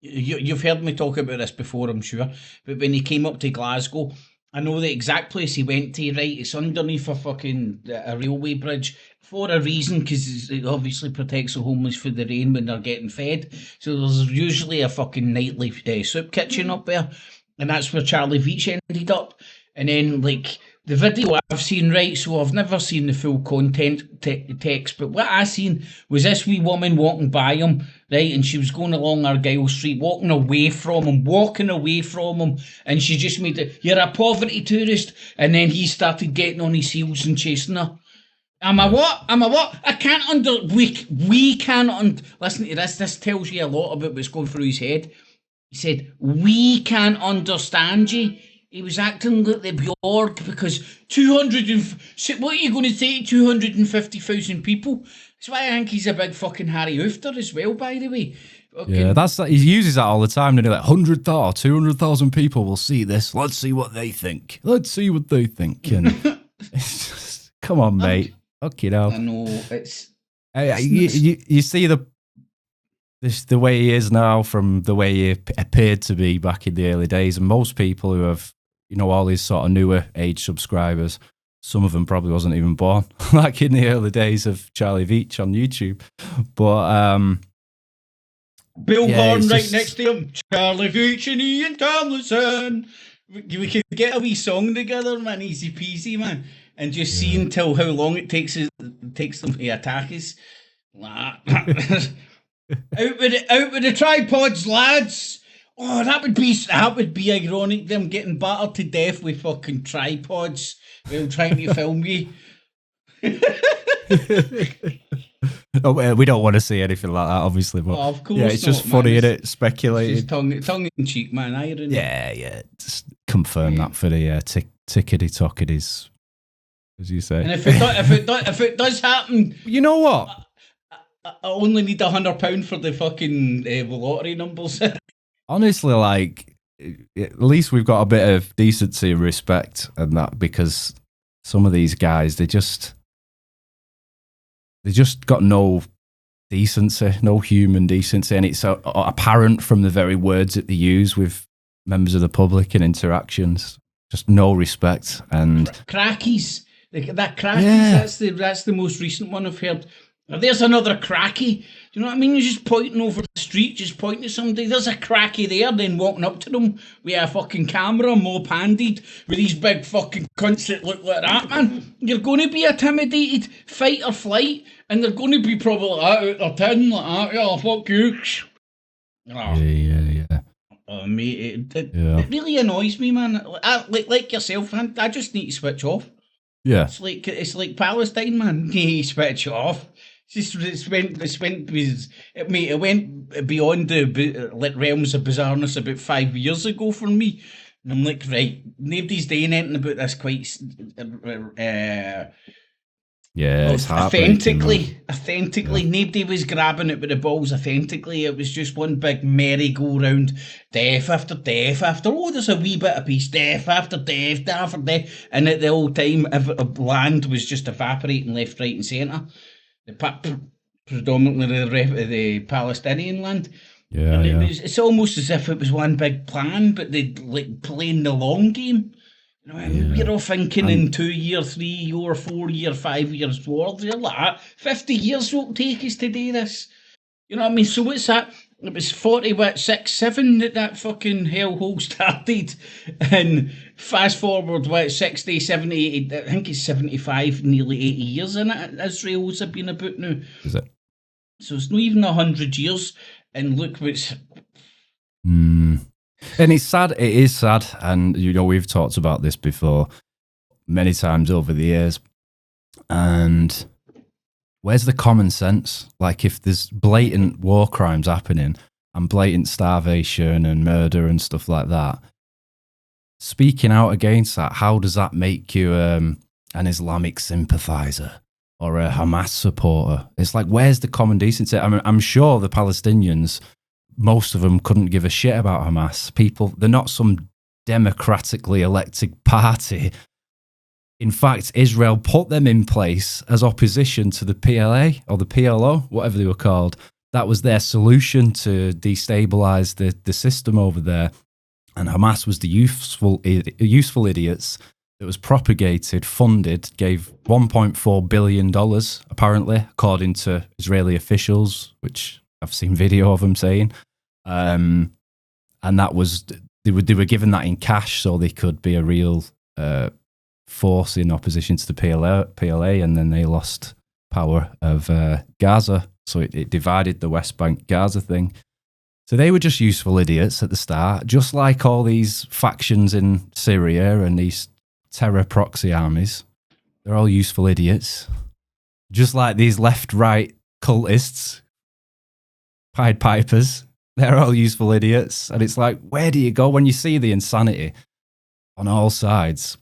you've heard me talk about this before, I'm sure, but when he came up to Glasgow, I know the exact place he went to, right? It's underneath a railway bridge for a reason, because it obviously protects the homeless from the rain when they're getting fed. So there's usually a fucking nightly soup kitchen up there, and that's where Charlie Veitch ended up. And then, like, the video I've seen, right, so I've never seen the full content text, but what I seen was this wee woman walking by him, right, and she was going along Argyle Street, walking away from him, and she just made it, you're a poverty tourist, and then he started getting on his heels and chasing her. Am I what? I can't we can't listen to this tells you a lot about what's going through his head. He said, we can't understand you. He was acting like the Bjorg because what are you going to say to 250,000 people? That's why I think he's a big fucking Harry Hoofter as well, by the way. Yeah, he uses that all the time. Like 100,000, 200,000 people will see this. Let's see what they think. And it's just, come on, mate. Fuck it up. I know, it's... You see the way he is now from the way he appeared to be back in the early days, and most people who have, you know, all these sort of newer age subscribers, some of them probably wasn't even born like in the early days of Charlie Veitch on YouTube. But Bill Horn right next to him, Charlie Veitch and Ian Tomlinson. We could get a wee song together, man, easy peasy, man, and just see until how long it takes them to attack us. Out with the tripods, lads. Oh, that would be ironic, them getting battered to death with fucking tripods while trying to film you. Oh, we don't want to see anything like that, obviously. But of course, yeah, it's just funny, isn't it? Speculated. Tongue in cheek, man. Irony. Yeah. Just confirm that for the tickety-tocketies, as you say. And if it does happen, you know what? I only need £100 for the fucking lottery numbers. Honestly, like, at least we've got a bit of decency and respect and that, because some of these guys, they just got no decency, no human decency, and it's apparent from the very words that they use with members of the public and interactions. Just no respect. And crackies, that crackies. Yeah. That's the most recent one I've heard. There's another cracky. Do you know what I mean? You're just pointing over the street, just pointing at somebody. There's a cracky there, then walking up to them with a fucking camera, mop-handed, with these big fucking cunts that look like that, man. You're going to be intimidated, fight or flight, and they're going to be probably like out their tin, like that. Yeah, fuck you. Oh. Yeah. Oh, mate, it really annoys me, man. Like yourself, man, I just need to switch off. Yeah. It's like Palestine, man. You switch off. It went beyond the realms of bizarreness about 5 years ago for me. And I'm like, right, nobody's doing anything about this quite it's heartbreaking. Authentically, nobody was grabbing it with the balls authentically. It was just one big merry-go-round, death after death after, there's a wee bit of peace, death after death after death. And at the whole time, land was just evaporating left, right, and centre. Predominantly the Palestinian land. Yeah, it's almost as if it was one big plan, but they'd like playing the long game. You know, we're all thinking in 2 year, 3 year, 4 year, 5 years towards it. Like 50 years will take us to do this. You know what I mean? So what's that? It was 6, 7 that fucking hellhole started. And fast forward, 60, 70, 80, I think it's 75, nearly 80 years in it. Israel's have been about now. Is it? So it's not even 100 years. And look what's... And it's sad. It is sad. And, we've talked about this before many times over the years. And where's the common sense? Like, if there's blatant war crimes happening and blatant starvation and murder and stuff like that, speaking out against that, how does that make you an Islamic sympathizer or a Hamas supporter? It's like, where's the common decency? I mean, I'm sure the Palestinians, most of them couldn't give a shit about Hamas. They're not some democratically elected party. In fact, Israel put them in place as opposition to the PLA or the PLO, whatever they were called. That was their solution to destabilize the system over there. And Hamas was the useful idiots that was propagated, funded, gave $1.4 billion, apparently, according to Israeli officials, which I've seen video of them saying. And that was, they were given that in cash so they could be a real force in opposition to the PLA, and then they lost power of Gaza. So it divided the West Bank Gaza thing. So they were just useful idiots at the start, just like all these factions in Syria and these terror proxy armies. They're all useful idiots. Just like these left-right cultists, Pied Pipers, they're all useful idiots. And it's like, where do you go when you see the insanity on all sides?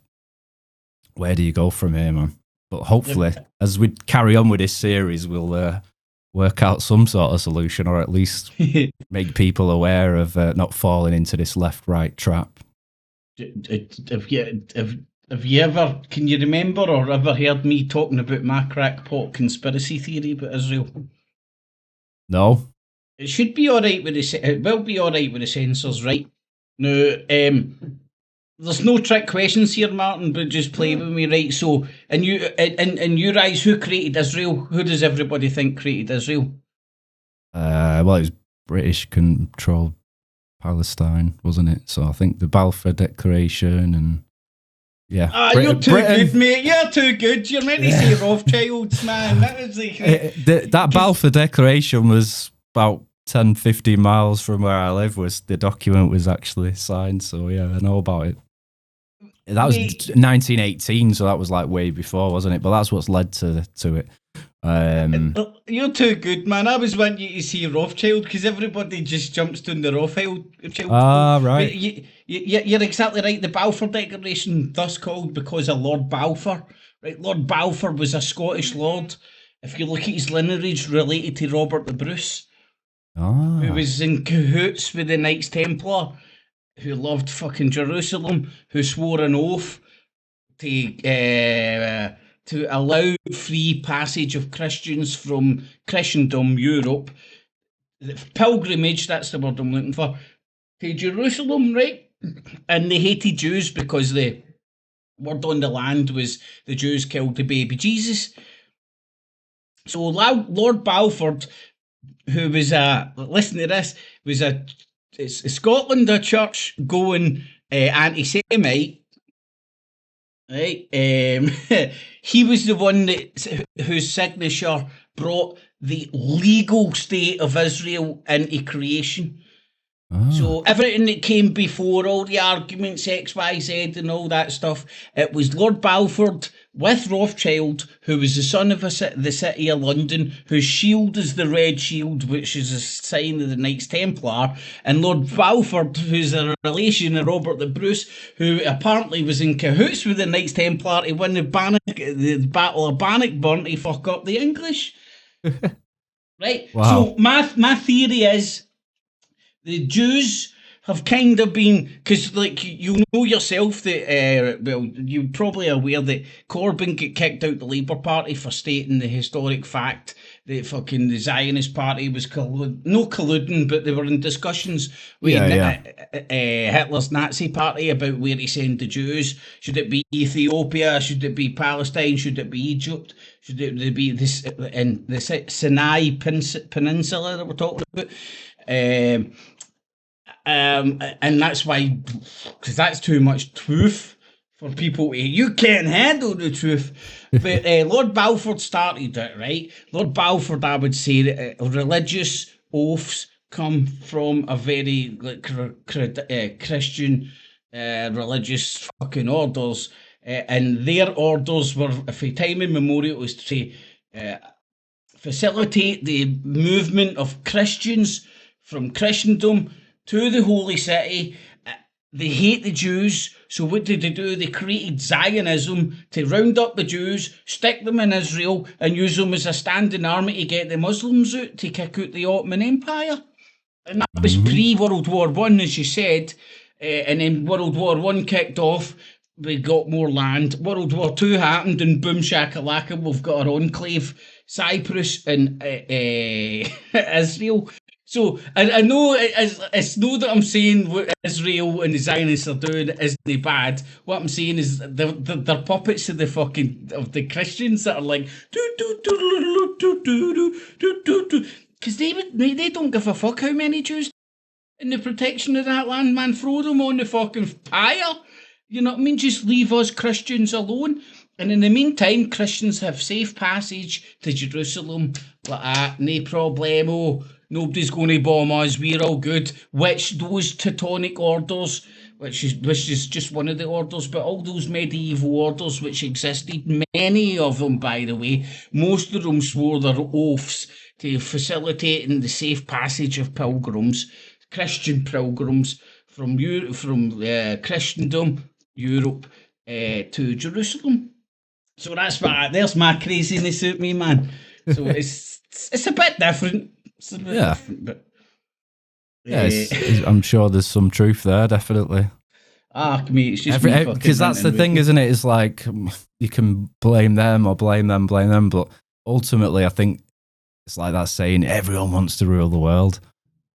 Where do you go from here, man? But hopefully, as we carry on with this series, we'll work out some sort of solution, or at least make people aware of not falling into this left-right trap. Have you ever, can you remember or ever heard me talking about my crackpot conspiracy theory about Israel? No. It should be all right with it will be all right with the censors, right? Now, there's no trick questions here, Martin, but just play with me, right? So, in your eyes, who created Israel? Who does everybody think created Israel? Well, it was British controlled Palestine, wasn't it? So I think the Balfour Declaration and you're too good, mate. You're too good. You're meant to say Rothschilds, man. That was like that Balfour Declaration was about 10, 15 miles from where I live. The document was actually signed. So yeah, I know about it. That was 1918, so that was like way before, wasn't it? But that's what's led to it. You're too good, man. I was wanting you to see Rothschild because everybody just jumps on the Rothschild. Right. You're exactly right. The Balfour Declaration, thus called because of Lord Balfour. Right, Lord Balfour was a Scottish lord. If you look at his lineage, related to Robert the Bruce, who was in cahoots with the Knights Templar, who loved fucking Jerusalem, who swore an oath to allow free passage of Christians from Christendom, Europe, the pilgrimage, that's the word I'm looking for, to Jerusalem, right? And they hated Jews because the word on the land was the Jews killed the baby Jesus. So Lord Balfour, who was listen to this, was Scotland, a church going anti-Semite, right? He was the one whose signature brought the legal state of Israel into creation. So everything that came before, all the arguments, X, Y, Z and all that stuff, it was Lord Balfour with Rothschild, who was the son of the city of London, whose shield is the red shield, which is a sign of the Knights Templar, and Lord Balfour, who's a relation of Robert the Bruce, who apparently was in cahoots with the Knights Templar to win the Battle of Bannockburn to fuck up the English. Right? Wow. So my theory is the Jews have kind of been, because like you know yourself that you're probably aware that Corbyn got kicked out the Labour Party for stating the historic fact that fucking the Zionist Party was no colluding, but they were in discussions with Hitler's Nazi Party about where to send the Jews. Should it be Ethiopia? Should it be Palestine? Should it be Egypt? Should it be this in the Sinai Peninsula that we're talking about? And that's why, because that's too much truth for people to, you can't handle the truth. But Lord Balfour started it, right? Lord Balfour, I would say that religious oaths come from a very Christian religious fucking orders, and their orders were, for time immemorial, was to facilitate the movement of Christians from Christendom to the Holy City. They hate the Jews, so what did they do? They created Zionism to round up the Jews, stick them in Israel, and use them as a standing army to get the Muslims out, to kick out the Ottoman Empire. And that was pre-World War One, as you said, and then World War One kicked off, we got more land. World War Two happened, and boom shakalaka, we've got our enclave, Cyprus and Israel. So I know it's not that I'm saying what Israel and the Zionists are doing isn't bad. What I'm saying is they're puppets of the Christians that are like because they don't give a fuck how many Jews in the protection of that land, man. Throw them on the fucking pyre. You know what I mean? Just leave us Christians alone. And in the meantime, Christians have safe passage to Jerusalem like that, no problemo. Nobody's going to bomb us. We're all good. Which those Teutonic orders, which is just one of the orders, but all those medieval orders which existed, many of them, by the way, most of them swore their oaths to facilitating the safe passage of pilgrims, Christian pilgrims from Christendom, Europe, to Jerusalem. So there's my craziness at me, man. So it's a bit different. Different, but I'm sure there's some truth there, definitely. It's just because that's the thing, isn't it? It's like you can blame them or blame them, but ultimately, I think it's like that saying: everyone wants to rule the world.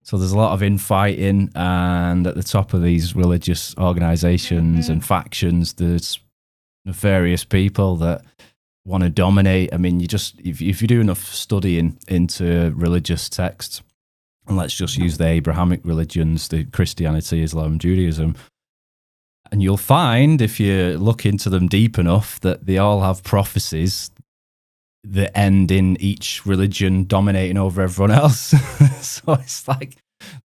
So there's a lot of infighting, and at the top of these religious organizations and factions, there's nefarious people that want to dominate. I mean, if you do enough studying into religious texts, and let's just use the Abrahamic religions, the Christianity, Islam, Judaism, and you'll find, if you look into them deep enough, that they all have prophecies that end in each religion dominating over everyone else. So it's like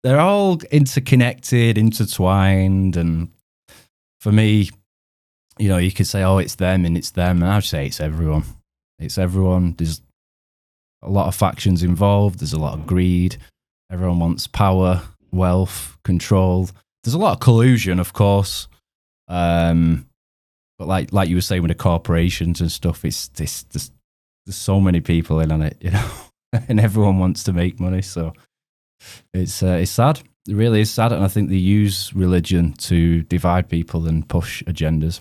they're all interconnected, intertwined, and for me, you know, you could say, oh, it's them, and I'd say it's everyone. It's everyone. There's a lot of factions involved. There's a lot of greed. Everyone wants power, wealth, control. There's a lot of collusion, of course. But like you were saying with the corporations and stuff, there's so many people in on it, you know, and everyone wants to make money. So it's sad. It really is sad, and I think they use religion to divide people and push agendas.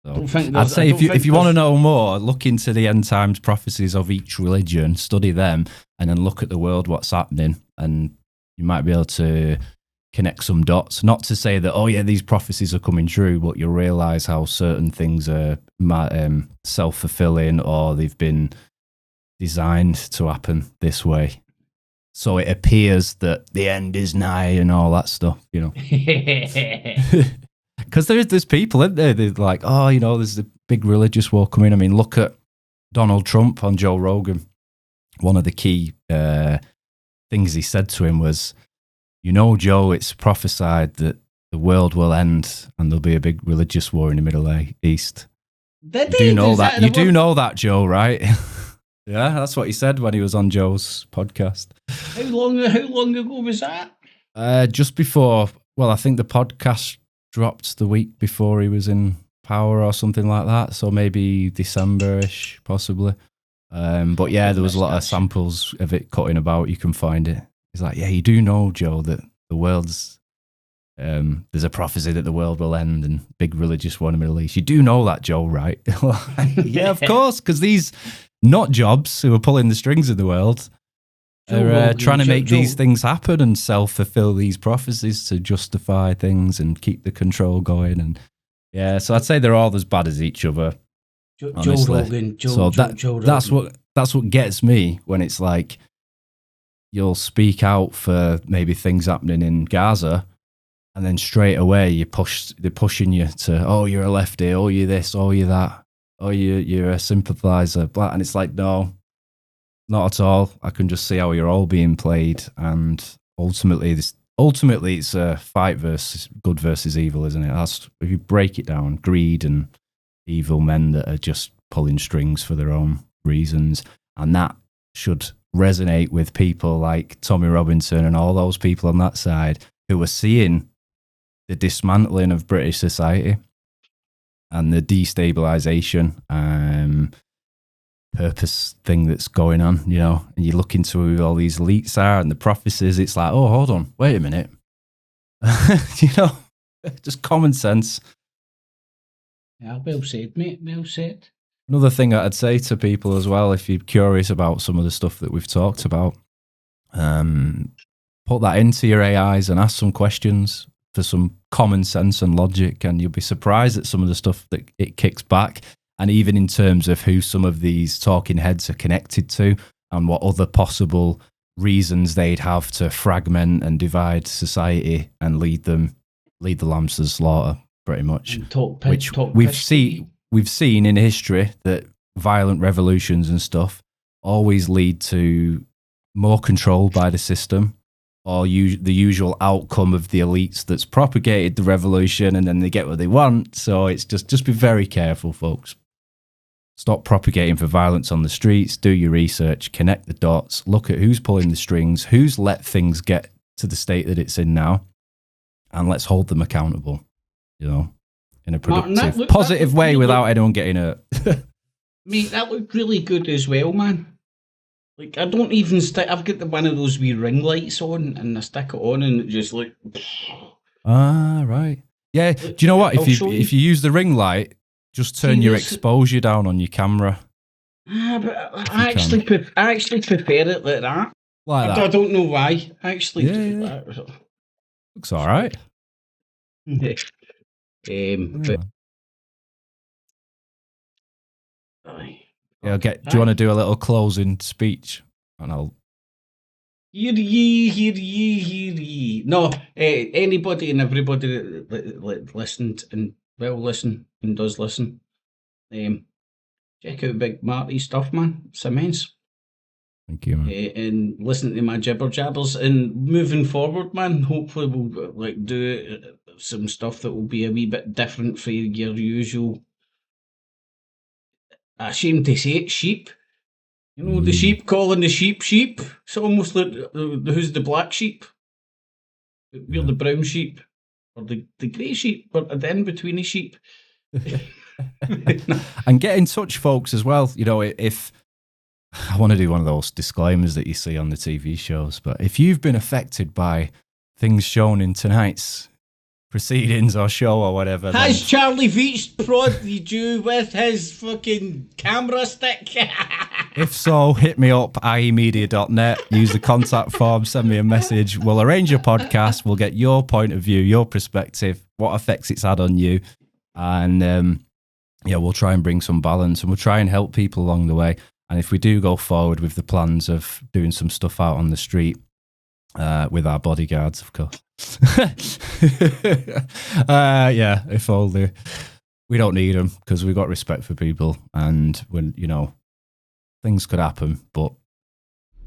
So I'd say if you want to know more, look into the end times prophecies of each religion, study them, and then look at the world, what's happening, and you might be able to connect some dots. Not to say that, oh yeah, these prophecies are coming true, but you'll realise how certain things are self-fulfilling, or they've been designed to happen this way. So it appears that the end is nigh and all that stuff, you know. Because there's people, isn't there? They're like, oh, you know, there's a big religious war coming. I mean, look at Donald Trump on Joe Rogan. One of the key things he said to him was, you know, Joe, it's prophesied that the world will end and there'll be a big religious war in the Middle East. Did You he? do know Is that. the You do word? know that, Joe, right? Yeah, that's what he said when he was on Joe's podcast. How long ago was that? Just before, well, I think the podcast dropped the week before he was in power or something like that. So maybe December-ish, possibly. But yeah, there was a lot of samples of it cutting about. You can find it. He's like, yeah, you do know, Joe, that the world's, there's a prophecy that the world will end and big religious one in the Middle East. You do know that, Joe, right? Yeah, of course, because these nut jobs who are pulling the strings in the world are trying to make these things happen and self-fulfill these prophecies to justify things and keep the control going. And yeah, so I'd say they're all as bad as each other. Joe Rogan, Joe Rogan. That's what gets me when it's like you'll speak out for maybe things happening in Gaza, and then straight away they're pushing you to, oh, you're a lefty, oh, you're this, oh, you're that, oh, you're a sympathizer, and it's like, no, not at all. I can just see how you're all being played, and ultimately it's a fight versus good versus evil, isn't it? That's, if you break it down, greed and evil men that are just pulling strings for their own reasons, and that should resonate with people like Tommy Robinson and all those people on that side who are seeing the dismantling of British society and the destabilization purpose thing that's going on, you know, and you look into who all these elites are and the prophecies, it's like, oh, hold on, wait a minute. You know, just common sense. Yeah, well said, mate, well said. Another thing I'd say to people as well, if you're curious about some of the stuff that we've talked about, put that into your AIs and ask some questions for some common sense and logic, and you'll be surprised at some of the stuff that it kicks back. And even in terms of who some of these talking heads are connected to and what other possible reasons they'd have to fragment and divide society and lead the lambs to the slaughter, pretty much. We've seen in history that violent revolutions and stuff always lead to more control by the system, or the usual outcome of the elites that's propagated the revolution, and then they get what they want. So it's just be very careful, folks. Stop propagating for violence on the streets, do your research, connect the dots, look at who's pulling the strings, who's let things get to the state that it's in now, and let's hold them accountable, you know, in a productive, positive way without anyone getting hurt. Mate, that looked really good as well, man. Like, I don't even I've got one of those wee ring lights on, and I stick it on, and it just like... Ah, right. Yeah, do you know what? If you use the ring light, just turn your exposure down on your camera. But I actually prefer it like that. Like that? I don't know why. Actually, yeah. Looks all right. But, yeah, do you want to do a little closing speech? And I'll... Hear ye, hear ye, hear ye. No, anybody and everybody that listened and will listen and does listen, check out Big Marty's stuff, man. It's immense. Thank you, man. And listen to my jibber jabbers. And moving forward, man, hopefully we'll do some stuff that will be a wee bit different for your usual. Ashamed to say it, sheep. You know, the sheep calling the sheep. It's almost like who's the black sheep? We're the brown sheep. Or the grey sheep. Or the in-between sheep. And get in touch, folks, as well. You know, if... I want to do one of those disclaimers that you see on the TV shows, but if you've been affected by things shown in tonight's proceedings or show or whatever... Has Charlie Veitch prodded you with his fucking camera stick? If so, hit me up, iemedia.net, use the contact form, send me a message. We'll arrange a podcast, we'll get your point of view, your perspective, what effects it's had on you, and we'll try and bring some balance, and we'll try and help people along the way. And if we do go forward with the plans of doing some stuff out on the street with our bodyguards, of course. If only. We don't need them because we've got respect for people, and when, you know, things could happen, but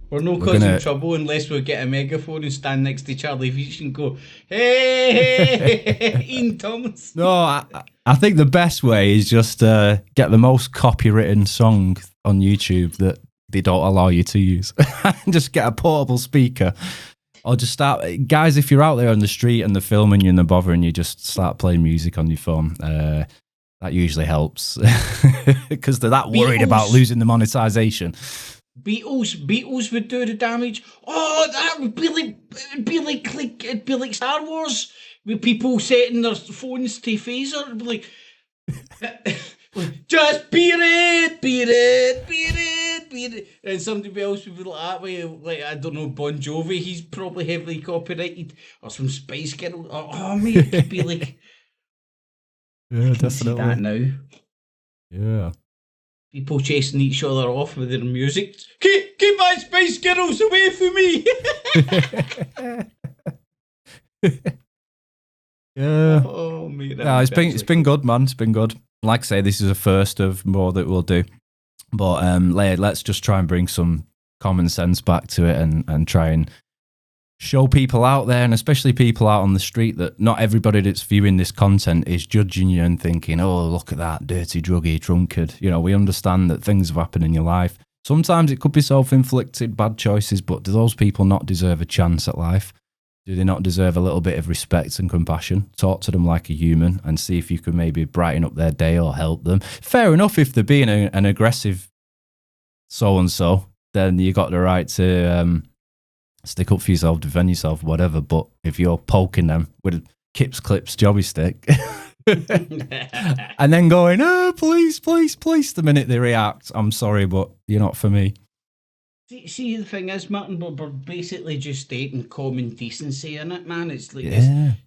we're not causing trouble unless we get a megaphone and stand next to Charlie Veitch and go, hey, Ian Thomas. No, I think the best way is just get the most copywritten song on YouTube that they don't allow you to use. Just get a portable speaker. Or just start, guys, if you're out there on the street and they're filming you and they're bothering you, just start playing music on your phone. That usually helps because they're that worried about losing the monetization. Beatles would do the damage. Oh, that would be like, it'd be like Star Wars with people setting their phones to phaser. It'd be like, just beat it. And somebody else would be like that way, like, I don't know, Bon Jovi, he's probably heavily copyrighted, or some Spice Girl. Oh mate, it could be like, yeah, I can see that now. Yeah. People chasing each other off with their music. Keep my Spice Girls away from me. Yeah. Oh mate, it's been good, man. It's been good. Like I say, this is a first of more that we'll do. But let's just try and bring some common sense back to it and try and show people out there, and especially people out on the street, that not everybody that's viewing this content is judging you and thinking, oh, look at that dirty, druggy, drunkard. You know, we understand that things have happened in your life. Sometimes it could be self-inflicted bad choices, but do those people not deserve a chance at life? Do they not deserve a little bit of respect and compassion? Talk to them like a human and see if you can maybe brighten up their day or help them. Fair enough, if they're being an aggressive so-and-so, then you got the right to stick up for yourself, defend yourself, whatever. But if you're poking them with a Kip's Clips jobby stick and then going, oh, please, the minute they react, I'm sorry, but you're not for me. See, the thing is, Martin, we're basically just stating common decency in it, man. It's like,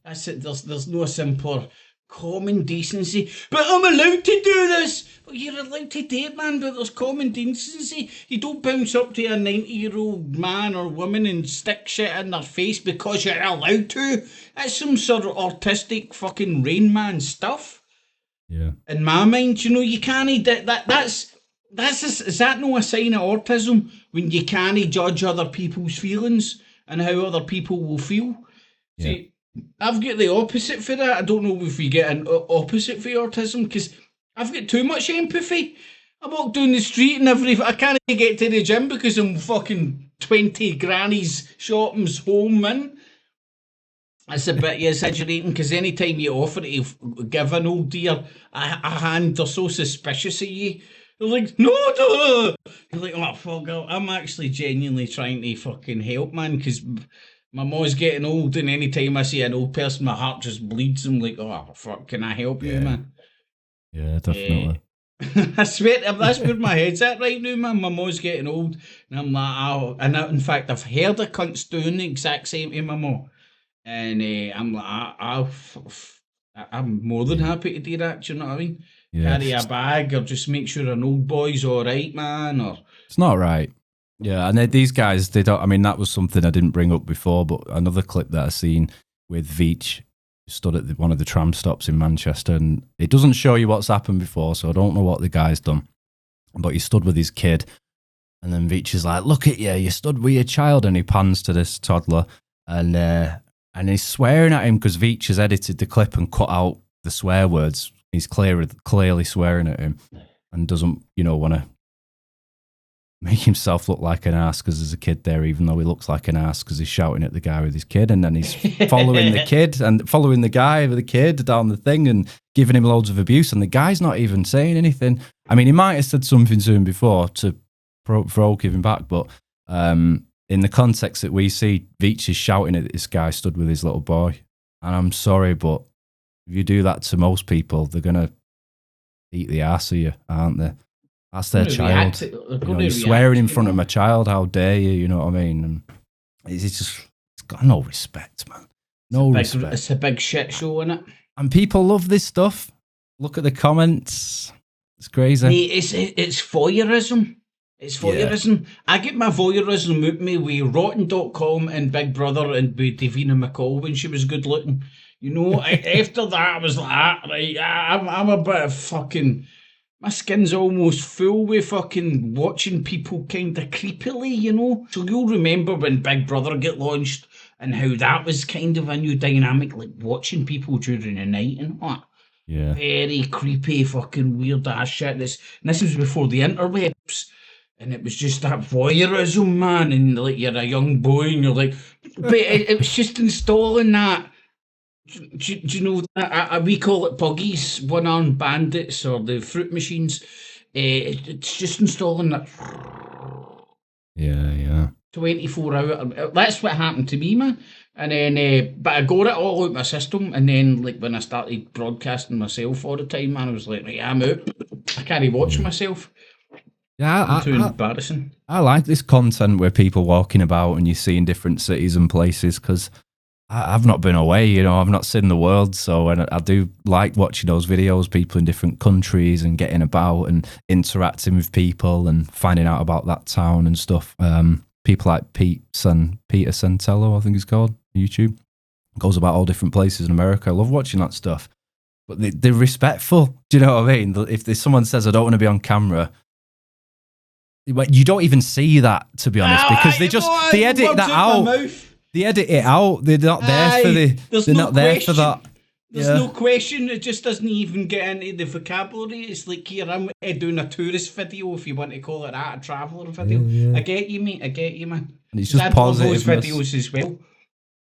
that's it. There's no simpler common decency. But I'm allowed to do this. Well, you're allowed to do it, man, but there's common decency. You don't bounce up to a 90-year-old man or woman and stick shit in their face because you're allowed to. That's some sort of autistic fucking Rain Man stuff. Yeah. In my mind, you know, you can't is that no a sign of autism when you can't judge other people's feelings and how other people will feel? Yeah. See, I've got the opposite for that. I don't know if we get an opposite for autism, because I've got too much empathy. I walk down the street and I can't get to the gym because I'm fucking 20 grannies shopping's home, man. That's a bit exaggerating, because any time you offer to give an old dear a hand, they're so suspicious of you. They're like, no. You're like, oh, fuck, I'm actually genuinely trying to fucking help, man, because my mom's getting old, and any time I see an old person, my heart just bleeds. I'm like, oh, fuck, can I help you, man? Yeah, definitely. I swear, that's where my head's at right now, man. My mom's getting old, and I'm like, oh, and in fact, I've heard a cunt's doing the exact same to my mom. And I'm like, I'm more than happy to do that, do you know what I mean? Yeah. Carry a bag, or just make sure an old boy's all right, man. Or it's not right. Yeah, and these guys, they don't. I mean, that was something I didn't bring up before, but another clip that I seen with Veitch, stood at one of the tram stops in Manchester, and it doesn't show you what's happened before, so I don't know what the guy's done. But he stood with his kid, and then Veitch is like, "Look at you stood with your child," and he pans to this toddler, and he's swearing at him because Veitch has edited the clip and cut out the swear words. He's clearly swearing at him, and doesn't, want to make himself look like an ass because there's a kid there, even though he looks like an ass because he's shouting at the guy with his kid, and then he's following the kid and following the guy with the kid down the thing and giving him loads of abuse, and the guy's not even saying anything. I mean, he might have said something to him before to provoke him back, but in the context that we see, Veitch is shouting at this guy stood with his little boy, and I'm sorry, but if you do that to most people, they're going to eat the arse of you, aren't they? That's their child. You're swearing in front of my child. How dare you? You know what I mean? And it's got no respect, man. No respect. It's a big shit show, isn't it? And people love this stuff. Look at the comments. It's crazy. Mate, it's voyeurism. It's voyeurism. Yeah. I get my voyeurism with me with Rotten.com and Big Brother and with Davina McCall when she was good looking. After that, I was like, right, I'm a bit of fucking... My skin's almost full with fucking watching people kind of creepily, So you'll remember when Big Brother get launched and how that was kind of a new dynamic, like watching people during the night and what. Yeah. Very creepy, fucking weird ass shit. And this was before the interwebs. And it was just that voyeurism, man. And like you're a young boy and you're like, but it was just installing that. Do you know that? We call it puggies, one-armed bandits, or the fruit machines. It's just installing that Yeah. 24 hour. That's what happened to me, man. And then, but I got it all out my system. And then, like when I started broadcasting myself all the time, man, I was like, I'm out. I can't watch myself. Yeah, Too embarrassing. I like this content where people walking about and you see in different cities and places, because I've not been away, you know, I've not seen the world. So I do like watching those videos, people in different countries and getting about and interacting with people and finding out about that town and stuff. People like Peter Santello, I think he's called, YouTube. Goes about all different places in America. I love watching that stuff. But they're respectful. Do you know what I mean? If someone says, I don't want to be on camera, you don't even see that, to be honest, because they edit that out. They edit it out. They're not there for that. There's no question. It just doesn't even get into the vocabulary. It's like, here, I'm doing a tourist video, if you want to call it that, a traveller video. Yeah. I get you, mate. I get you, man. And it's just positive. Those videos as well.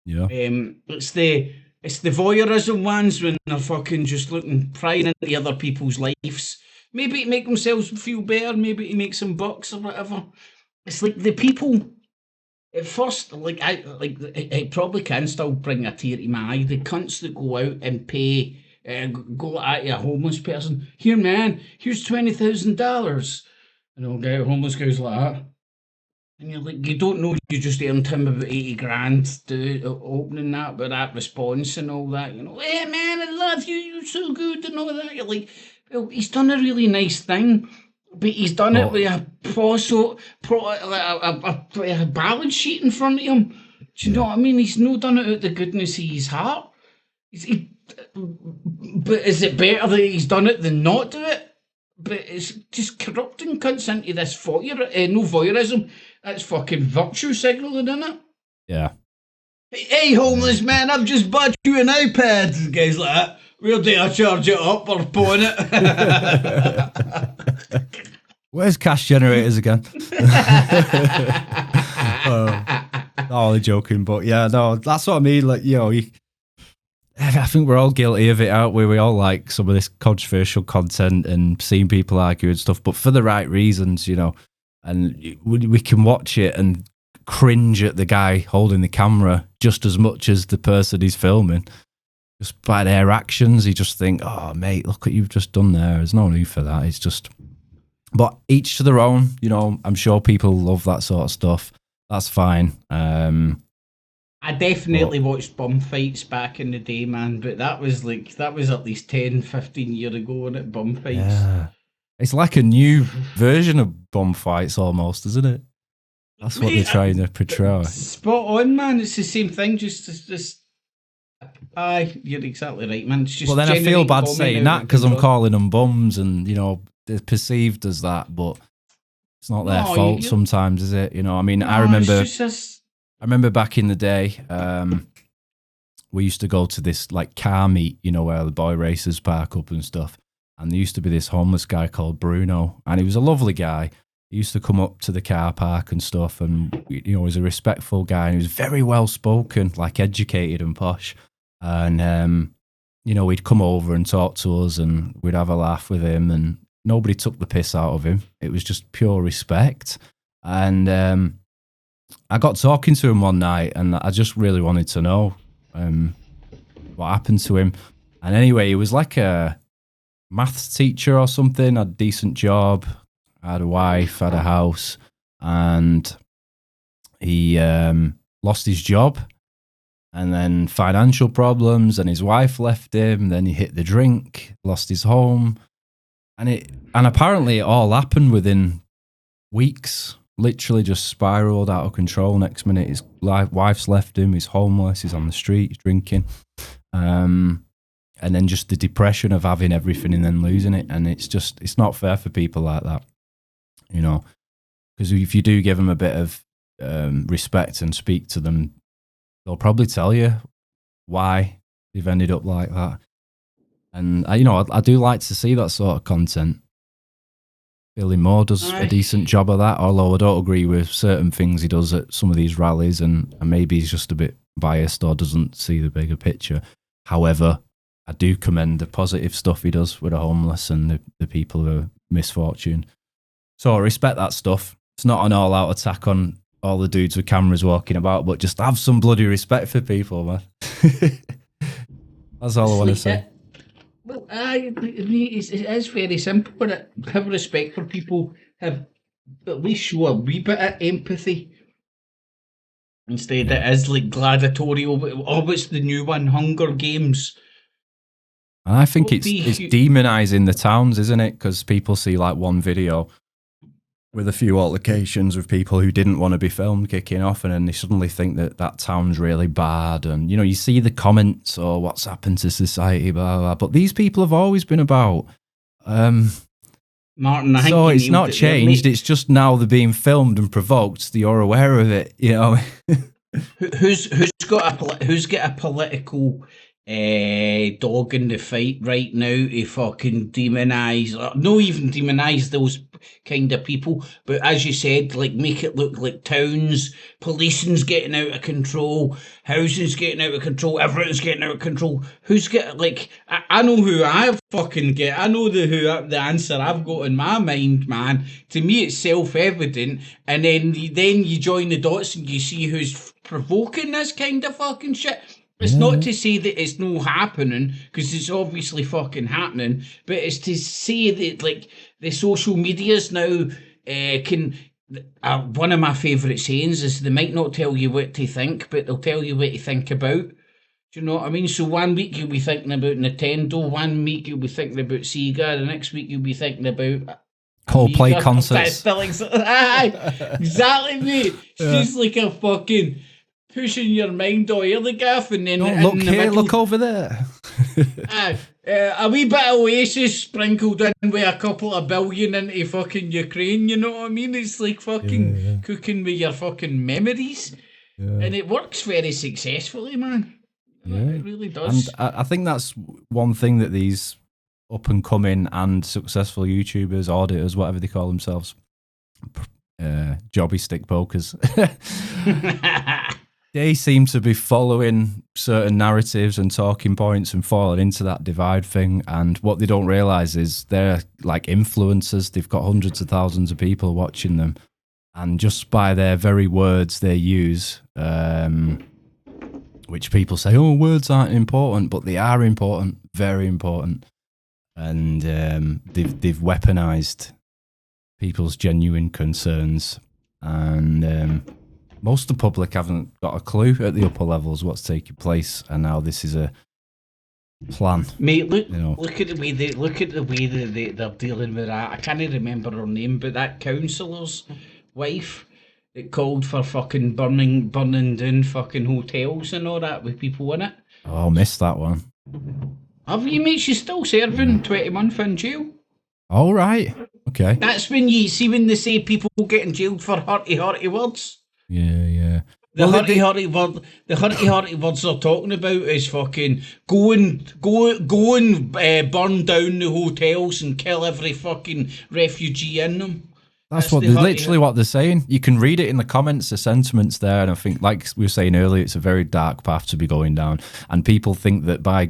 Yeah. It's the voyeurism ones when they're fucking just prying into other people's lives. Maybe to make themselves feel better, maybe to make some bucks or whatever. It's like the people, at first, I probably can still bring a tear to my eye. The cunts that go out and pay, go at a homeless person. Here, man, here's $20,000. And a homeless guy's like that. And you're like, you don't know, you just earned him about 80 grand opening that, but that response and all that, you know, hey man, I love you, you're so good and all that. You're like, well, he's done a really nice thing, but he's done it with a balance sheet in front of him. Do you know what I mean? He's not done it out the goodness of his heart. But is it better that he's done it than not do it? But it's just corrupting cunts into this no voyeurism. That's fucking virtue signalling, isn't it? Yeah. Hey, homeless man, I've just bought you an iPad. And guys like that. Where do I charge it up or pawn it? Where's cash generators again? Only joking, but yeah, no, that's what I mean. Like, you know, I think we're all guilty of it, aren't we? We all like some of this controversial content and seeing people argue and stuff, but for the right reasons, you know. And we can watch it and cringe at the guy holding the camera just as much as the person he's filming. Just by their actions, you just think, oh, mate, look what you've just done there. There's no need for that. It's just... But each to their own, you know. I'm sure people love that sort of stuff. That's fine. I definitely watched bum fights back in the day, man, but that was at least 10, 15 years ago, wasn't it? Bum fights. Yeah. It's like a new version of bum fights almost, isn't it? That's what they're trying to portray. Spot on, man. It's the same thing, just aye, you're exactly right, man. It's just well, then I feel bad saying that because I'm calling them bums and, you know, they're perceived as that, but it's not their fault sometimes, is it? You know, I mean, I remember back in the day, we used to go to this like car meet, you know, where the boy racers park up and stuff. And there used to be this homeless guy called Bruno, and he was a lovely guy. He used to come up to the car park and stuff, and, you know, he was a respectful guy, and he was very well spoken, like educated and posh. And, you know, he'd come over and talk to us, and we'd have a laugh with him, and nobody took the piss out of him. It was just pure respect. And I got talking to him one night, and I just really wanted to know what happened to him. And anyway, he was like a maths teacher or something, had a decent job, had a wife, had a house, and he lost his job, and then financial problems, and his wife left him, then he hit the drink, lost his home, and apparently it all happened within weeks. Literally just spiraled out of control. Next minute his wife's left him, he's homeless, he's on the street, he's drinking. And then just the depression of having everything and then losing it. And it's not fair for people like that, you know, because if you do give them a bit of respect and speak to them, they'll probably tell you why they've ended up like that. And I do like to see that sort of content. Billy Moore does a decent job of that, although I don't agree with certain things he does at some of these rallies, and maybe he's just a bit biased or doesn't see the bigger picture. However, I do commend the positive stuff he does with the homeless and the people who are misfortune. So I respect that stuff. It's not an all-out attack on all the dudes with cameras walking about, but just have some bloody respect for people, man. That's all I want to say. Well, it is very simple, but have respect for people, have at least show a wee bit of empathy. Instead, it is like gladiatorial. What's the new one? Hunger Games. And I think it's demonising the towns, isn't it? Because people see like one video with a few altercations with people who didn't want to be filmed kicking off, and then they suddenly think that town's really bad. And, you see the comments, or what's happened to society, blah, blah. But these people have always been about. Martin, so it's not changed. It's just now they're being filmed and provoked. So you're aware of it, Who's got a political dog in the fight right now to fucking demonise, or not even demonise those kind of people, but as you said, like make it look like towns, policing's getting out of control, housing's getting out of control, everything's getting out of control. Who's get like? I know who I fucking get. I know the answer I've got in my mind, man. To me, it's self-evident, and then you join the dots and you see who's provoking this kind of fucking shit. It's not to say that it's not happening, because it's obviously fucking happening, but it's to say that, like, the social medias now can... one of my favourite sayings is they might not tell you what to think, but they'll tell you what to think about. Do you know what I mean? So one week you'll be thinking about Nintendo, one week you'll be thinking about Sega, the next week you'll be thinking about... Coldplay concerts. Exactly, mate. It's just like a fucking... pushing your mind all early, gaff, and then look here, look over there. A wee bit of Oasis sprinkled in with a couple of billion into fucking Ukraine, you know what I mean? It's like fucking cooking with your fucking memories. And it works very successfully, man. It really does. And I think that's one thing that these up-and-coming and successful YouTubers, auditors, whatever they call themselves, jobby stick pokers, they seem to be following certain narratives and talking points and falling into that divide thing. And what they don't realise is they're like influencers. They've got hundreds of thousands of people watching them. And just by their very words they use, which people say, oh, words aren't important, but they are important, very important. And they've weaponised people's genuine concerns. And... most of the public haven't got a clue at the upper levels what's taking place, and now this is a plan. Mate, look at the way they're dealing with that. I can't remember her name, but that councillor's wife that called for fucking burning down fucking hotels and all that with people in it. Oh, I missed that one. Have you, mate? She's still serving 20 months in jail. All right. Okay. That's when you see when they say people getting jailed for hurty words. Yeah. The hurty words they're talking about is fucking go and burn down the hotels and kill every fucking refugee in them. That's literally what they're saying. You can read it in the comments, the sentiments there, and I think, like we were saying earlier, it's a very dark path to be going down. And people think that by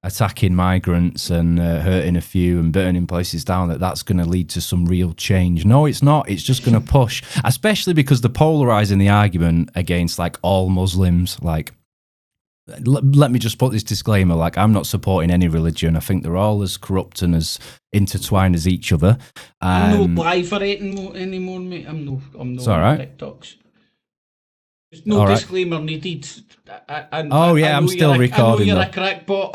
attacking migrants and hurting a few and burning places down, that's going to lead to some real change. No, it's not. It's just going to push, especially because they're polarizing the argument against like all Muslims. Like, let me just put this disclaimer, like, I'm not supporting any religion. I think they're all as corrupt and as intertwined as each other. I'm no live for it anymore, mate. I'm no it's all right. TikToks. There's no disclaimer needed. I'm still recording. I know you're a crackpot.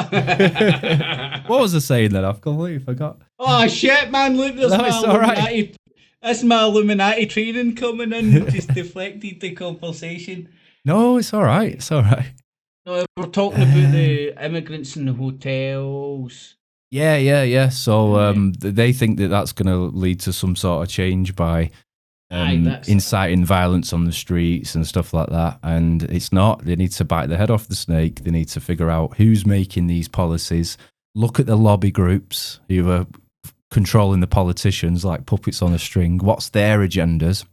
What was I saying then? I've completely forgot. Oh shit, man! Look, that's my Illuminati training coming in. Just deflected the conversation. No, it's all right. It's all right. No, we're talking about the immigrants in the hotels. Yeah. So they think that that's going to lead to some sort of change by inciting violence on the streets and stuff like that. And it's not. They need to bite the head off the snake. They need to figure out who's making these policies look at the lobby groups who are controlling the politicians like puppets on a string. What's their agendas?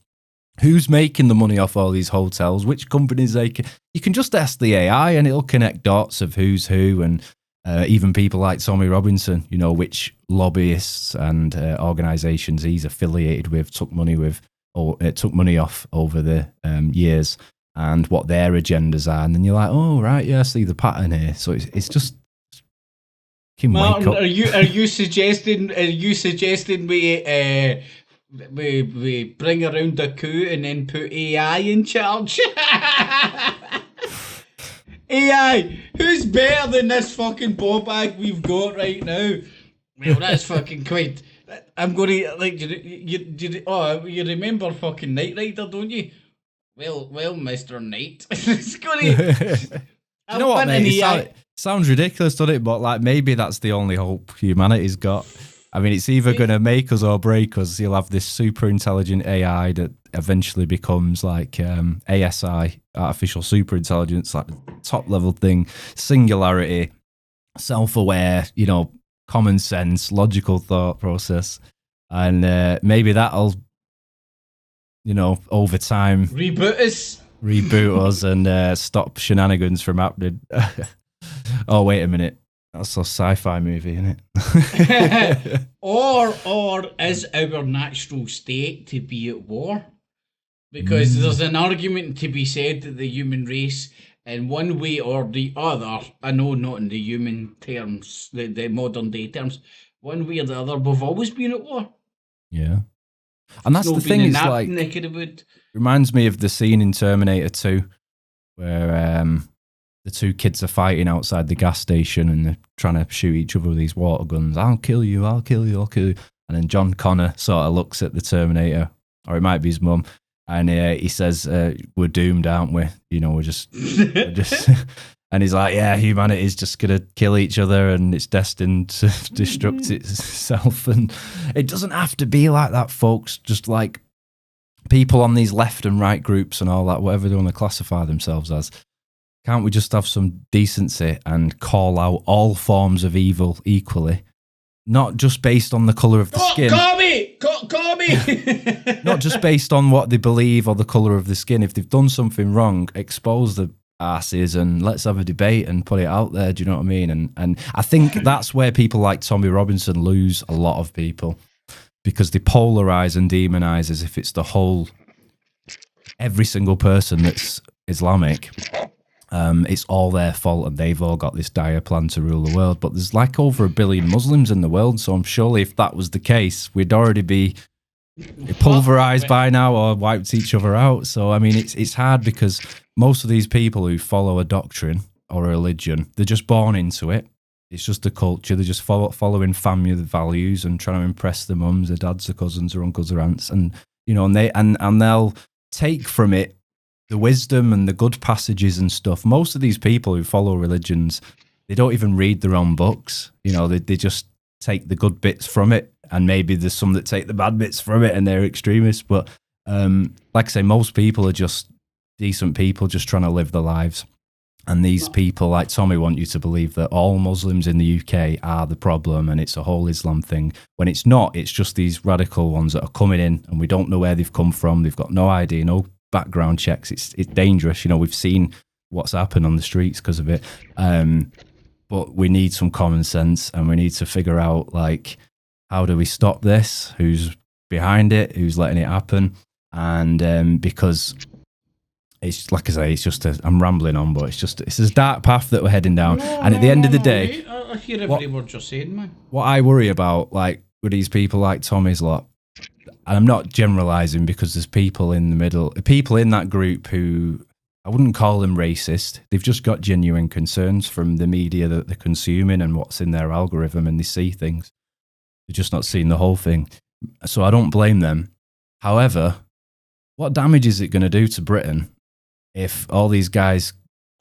Who's making the money off all these hotels? Which companies you can just ask the AI and it'll connect dots of who's who, and even people like Tommy Robinson, you know, which lobbyists and organisations he's affiliated with, took money off over the years, and what their agendas are. And then you're like, oh, right, yeah, I see the pattern here. So it's just... Martin, are you suggesting we bring around the coup and then put AI in charge? AI, who's better than this fucking ball bag we've got right now? Well, that's fucking quite. I'm gonna like you remember fucking Knight Rider, don't you? Well, Mr. Knight. It's gonna. You know what, mate? Sounds ridiculous, doesn't it? But like, maybe that's the only hope humanity's got. I mean, it's either going to make us or break us. You'll have this super intelligent AI that eventually becomes like ASI, artificial super intelligence, like top level thing, singularity, self-aware, you know, common sense, logical thought process. And maybe that'll, you know, over time reboot us and stop shenanigans from happening. Oh, wait a minute. That's a sci-fi movie, isn't it? or is our natural state to be at war? Because there's an argument to be said that the human race, in one way or the other, I know not in the human terms, the modern day terms, one way or the other, we've always been at war. Yeah. And that's the thing, it's like, reminds me of the scene in Terminator 2, where the two kids are fighting outside the gas station and they're trying to shoot each other with these water guns. I'll kill you. And then John Connor sort of looks at the Terminator, or it might be his mum, and he says, we're doomed, aren't we? You know, we're just... And he's like, yeah, humanity's just going to kill each other and it's destined to destruct itself. And it doesn't have to be like that, folks. Just like people on these left and right groups and all that, whatever they want to classify themselves as. Can't we just have some decency and call out all forms of evil equally? Not just based on the colour of the skin. Call me! Not just based on what they believe or the colour of the skin. If they've done something wrong, expose the asses and let's have a debate and put it out there. Do you know what I mean? And I think that's where people like Tommy Robinson lose a lot of people, because they polarise and demonise as if it's the whole, every single person that's Islamic. It's all their fault and they've all got this dire plan to rule the world. But there's like over 1 billion Muslims in the world, so I'm surely if that was the case, we'd already be pulverized by now or wiped each other out. So I mean, it's hard because most of these people who follow a doctrine or a religion, they're just born into it. It's just a culture. They're just following family values and trying to impress their mums, their dads, their cousins, their uncles, their aunts, and you know, and they'll take from it the wisdom and the good passages and stuff. Most of these people who follow religions, they don't even read their own books. You know, they just take the good bits from it, and maybe there's some that take the bad bits from it and they're extremists. But like I say, most people are just decent people just trying to live their lives. And these people like Tommy want you to believe that all Muslims in the UK are the problem and it's a whole Islam thing, when it's not. It's just these radical ones that are coming in and we don't know where they've come from. They've got no idea, no background checks. It's dangerous. You know, we've seen what's happened on the streets because of it. But we need some common sense and we need to figure out, like, how do we stop this? Who's behind it? Who's letting it happen? And because it's, like I say, it's just I'm rambling on, but it's a dark path that we're heading down. And at the end of the day, I hear every word you're saying, man. What I worry about, like, with these people like Tommy's lot, and I'm not generalising because there's people in the middle, people in that group who, I wouldn't call them racist. They've just got genuine concerns from the media that they're consuming and what's in their algorithm, and they see things. They're just not seeing the whole thing. So I don't blame them. However, what damage is it going to do to Britain if all these guys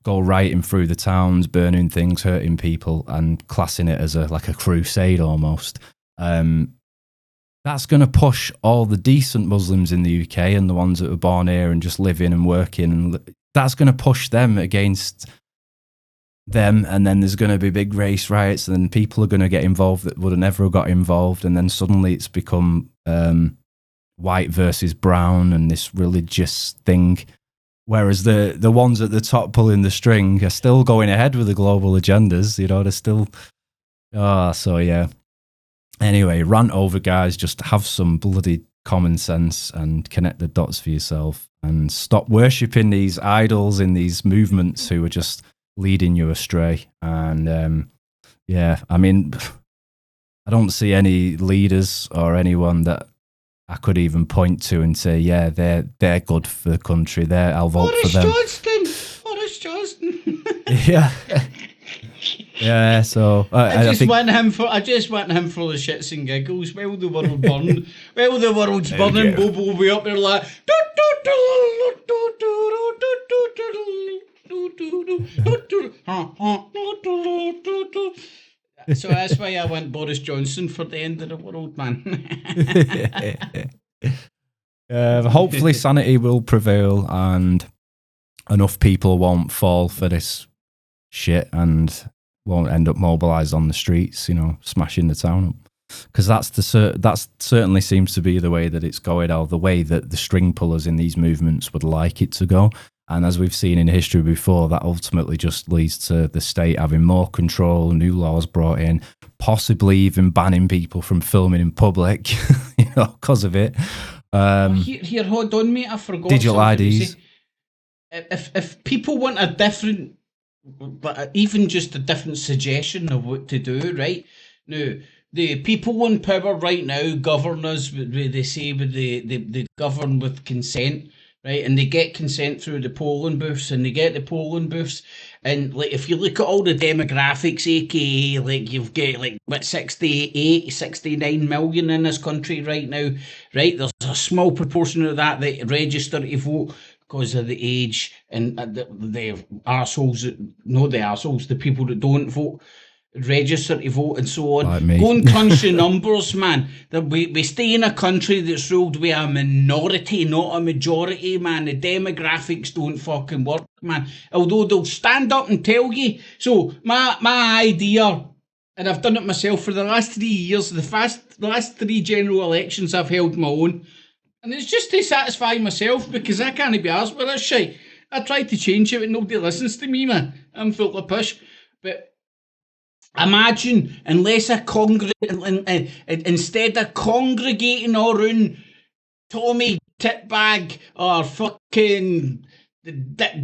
go rioting through the towns, burning things, hurting people, and classing it as like a crusade almost? That's going to push all the decent Muslims in the UK and the ones that were born here and just living and working, and that's going to push them against them, and then there's going to be big race riots, and then people are going to get involved that would have never got involved, and then suddenly it's become white versus brown and this religious thing, whereas the ones at the top pulling the string are still going ahead with the global agendas. They're still so yeah. Anyway, rant over, guys. Just have some bloody common sense and connect the dots for yourself, and stop worshipping these idols in these movements who are just leading you astray. And yeah, I mean, I don't see any leaders or anyone that I could even point to and say, yeah, they're good for the country. I'll vote for them. Boris Johnson. Yeah. Yeah, so I just want him for the shits and giggles. While the world burn, while the world's burning, Bobo will be up there like. So that's why I want Boris Johnson for the end of the world, man. Hopefully, sanity will prevail and enough people won't fall for this shit and won't end up mobilised on the streets, smashing the town up. Because that certainly seems to be the way that it's going, or the way that the string pullers in these movements would like it to go. And as we've seen in history before, that ultimately just leads to the state having more control, new laws brought in, possibly even banning people from filming in public, because of it. Here, hold on, mate. I forgot. Digital IDs. If people want a different, but even just a different suggestion of what to do, right? Now, the people in power right now govern us. They say they govern with consent, right? And they get consent through the polling booths, and they get the polling booths. And like, if you look at all the demographics, aka like you've got like 68, 69 million in this country right now, right? There's a small proportion of that register to vote because of the age, and the arseholes, the people that don't vote, register to vote and so on. Like Go and crunch the numbers, man. That we stay in a country that's ruled by a minority, not a majority, man. The demographics don't fucking work, man. Although they'll stand up and tell you. So my idea, and I've done it myself for the last 3 years, the last 3 general elections I've held my own. And it's just to satisfy myself, because I can't be arsed with this shit. I tried to change it, but nobody listens to me, man. I'm full of push. But imagine, instead of congregating around Tommy Titbag or fucking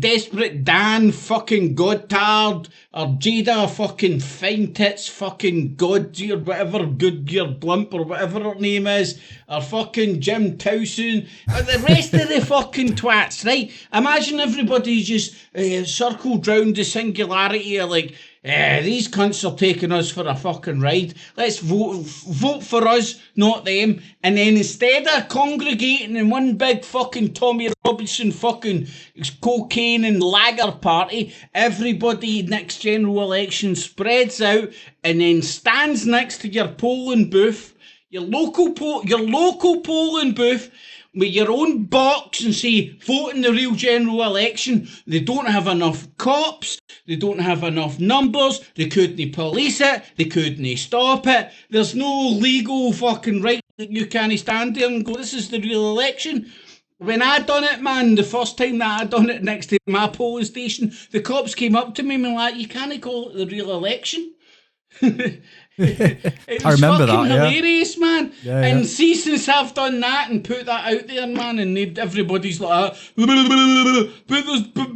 Desperate Dan fucking Godtard or Jada fucking Fine Tits fucking Godgear, whatever, Goodgear Blimp or whatever her name is, or fucking Jim Towson, or the rest of the fucking twats, right? Imagine everybody just circled round the singularity of like, these cunts are taking us for a fucking ride. Let's vote for us, not them. And then instead of congregating in one big fucking Tommy Robinson fucking cocaine and lager party, everybody next general election spreads out and then stands next to your polling booth, your local polling booth, with your own box and say, vote in the real general election. They don't have enough cops. They don't have enough numbers. They couldn't police it. They couldn't stop it. There's no legal fucking right that you can't stand there and go, this is the real election. When I done it, man, the first time that I done it next to my polling station, the cops came up to me and were like, you can't call it the real election. It I remember fucking that, hilarious, man. Yeah, and see, since I've done that and put that out there, man, and everybody's like, but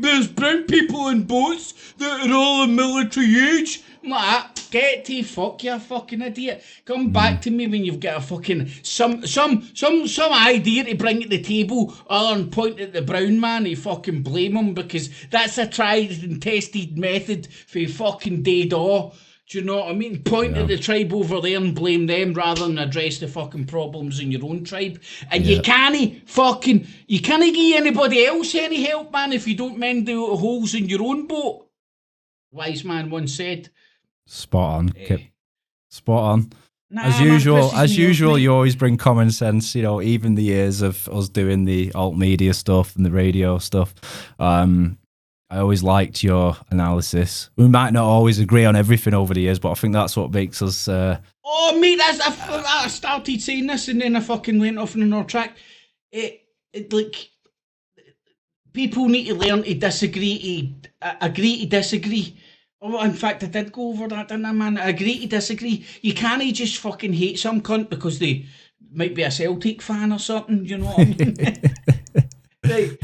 there's brown people in boats that are all of military age. I'm like, get to fuck, you fucking idiot. Come back to me when you've got a fucking some idea to bring to the table, other than point at the brown man and fucking blame him, because that's a tried and tested method for fucking day-daw. Do you know what I mean? Point at the tribe over there and blame them rather than address the fucking problems in your own tribe. And you can't give anybody else any help, man, if you don't mend the holes in your own boat. Wise man once said. Spot on, Kip. Spot on. Nah, as usual, you always bring common sense, even the years of us doing the alt media stuff and the radio stuff. I always liked your analysis. We might not always agree on everything over the years, but I think that's what makes us. Oh, mate, I started saying this and then I fucking went off on another track. It like, people need to learn to disagree, to agree to disagree. Oh, in fact, I did go over that, didn't I, man? I agree to disagree. You can't just fucking hate some cunt because they might be a Celtic fan or something, you know what I mean? Right.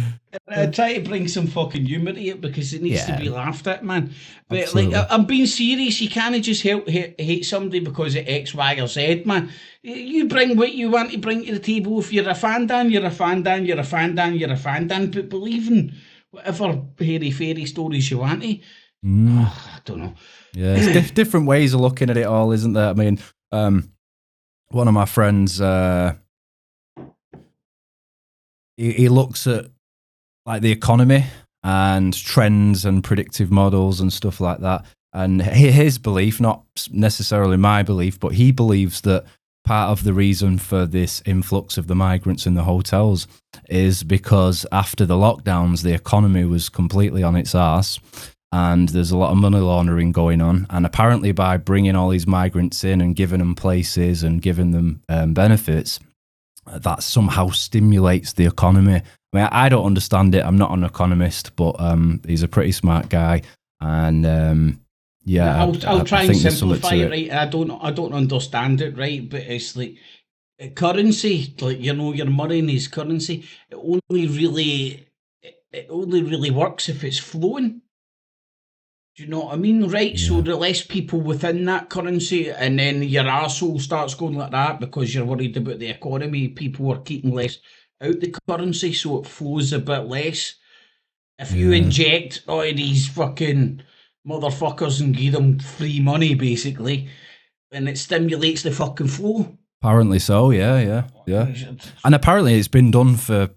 I try to bring some fucking humour to it because it needs to be laughed at, man. But Absolutely. like, I'm being serious. You can't just hate somebody because of X, Y, or Z, man. You bring what you want to bring to the table. If you're a fan, Dan, you're a fan, Dan, you're a fan, Dan, you're a fan, Dan. But believe in whatever hairy-fairy stories you want to. I don't know. Yeah, it's different ways of looking at it all, isn't there? I mean, one of my friends, he looks at like the economy and trends and predictive models and stuff like that. And his belief, not necessarily my belief, but he believes that part of the reason for this influx of the migrants in the hotels is because after the lockdowns, the economy was completely on its arse. And there's a lot of money laundering going on. And apparently by bringing all these migrants in and giving them places and giving them benefits, that somehow stimulates the economy. I mean, I don't understand it. I'm not an economist, but he's a pretty smart guy. And I'll try and simplify it, right? I don't understand it, right? But it's like currency, like, you know, your money is currency. It only really works if it's flowing. Do you know what I mean? Right, yeah. So the less people within that currency, and then your arsehole starts going like that because you're worried about the economy, people are keeping less out the currency, so it flows a bit less. If you inject all of these fucking motherfuckers and give them free money, basically, and it stimulates the fucking flow. Apparently so, yeah. And apparently it's been done for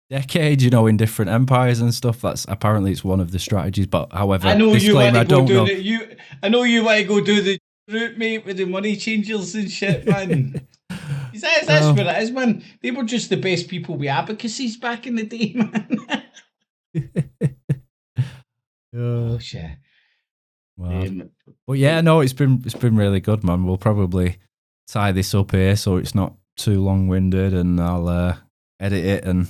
decades, you know, in different empires and stuff. It's one of the strategies. But however, I know you want to go do the I know you want to go do the route, mate, with the money changers and shit, man. That's what it is, man. They were just the best people with advocacies back in the day, man. Oh shit. Wow. But yeah, no, it's been really good, man. We'll probably tie this up here so it's not too long-winded, and I'll edit it and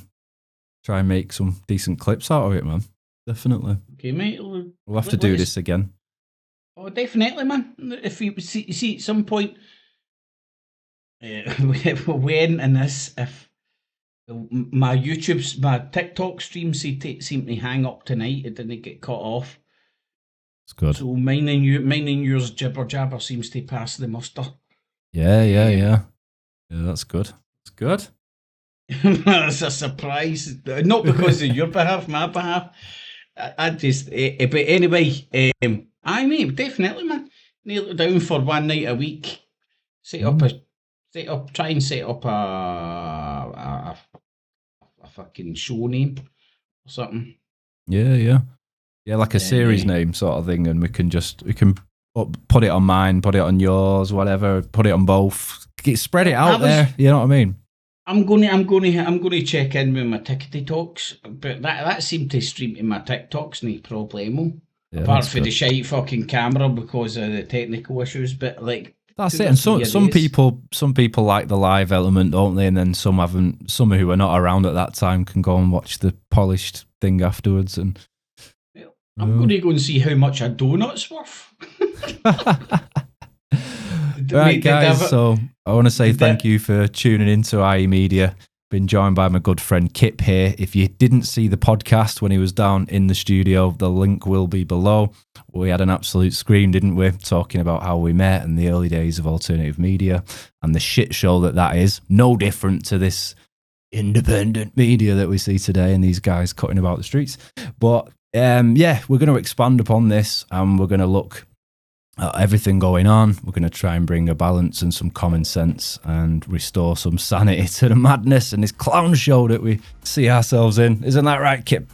try and make some decent clips out of it, man. Definitely. Okay, mate. We'll have to do this again. Oh, definitely, man. If you see at some point, when in this, if my TikTok stream seem to hang up tonight, it didn't get cut off. It's good. So mine and yours jibber jabber seems to pass the muster. Yeah. Yeah, that's good. It's good. That's a surprise. Not because of your behalf, my behalf. I just, but anyway, I mean, definitely, man. Nail it down for one night a week. Try and set up a fucking show name or something. Yeah, like a series name sort of thing, and we can put it on mine, put it on yours, whatever, put it on both. Spread it out there. You know what I mean? I'm gonna check in with my TikToks, but that seemed to stream to my TikToks, no problemo. Yeah, apart from the shite fucking camera because of the technical issues, but like that's it. And some people like the live element, don't they? And then some haven't. Some who are not around at that time can go and watch the polished thing afterwards. And I'm going to go and see how much a donut's worth. Right, guys, so I want to say thank you for tuning in to IE Media. Been joined by my good friend Kip here. If you didn't see the podcast when he was down in the studio, the link will be below. We had an absolute scream, didn't we? Talking about how we met and the early days of alternative media and the shit show that is. No different to this independent media that we see today and these guys cutting about the streets. But we're going to expand upon this and we're going to look everything going on. We're going to try and bring a balance and some common sense and restore some sanity to the madness and this clown show that we see ourselves in. Isn't that right, Kip?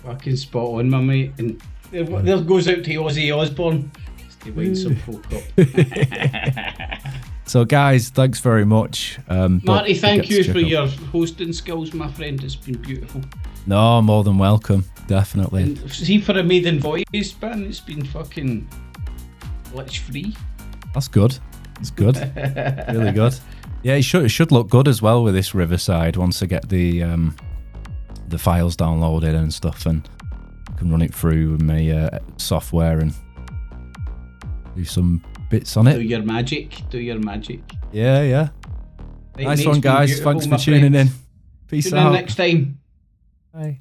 Fucking spot on, my mate. And there goes out to Ozzy Osbourne. Stay wind some folk up. So, guys, thanks very much. Marty, thank you for your hosting skills, my friend. It's been beautiful. No, more than welcome. Definitely. And see, for a maiden voice band, it's been fucking glitch free. That's good. It's good. Really good. Yeah, it should look good as well with this Riverside once I get the files downloaded and stuff, and I can run it through my software and do some bits on it. Do your magic. Yeah. Right, Nice mate, one, it's been guys. beautiful, Thanks for my tuning friends. in. Peace Tune out. in next time. Bye.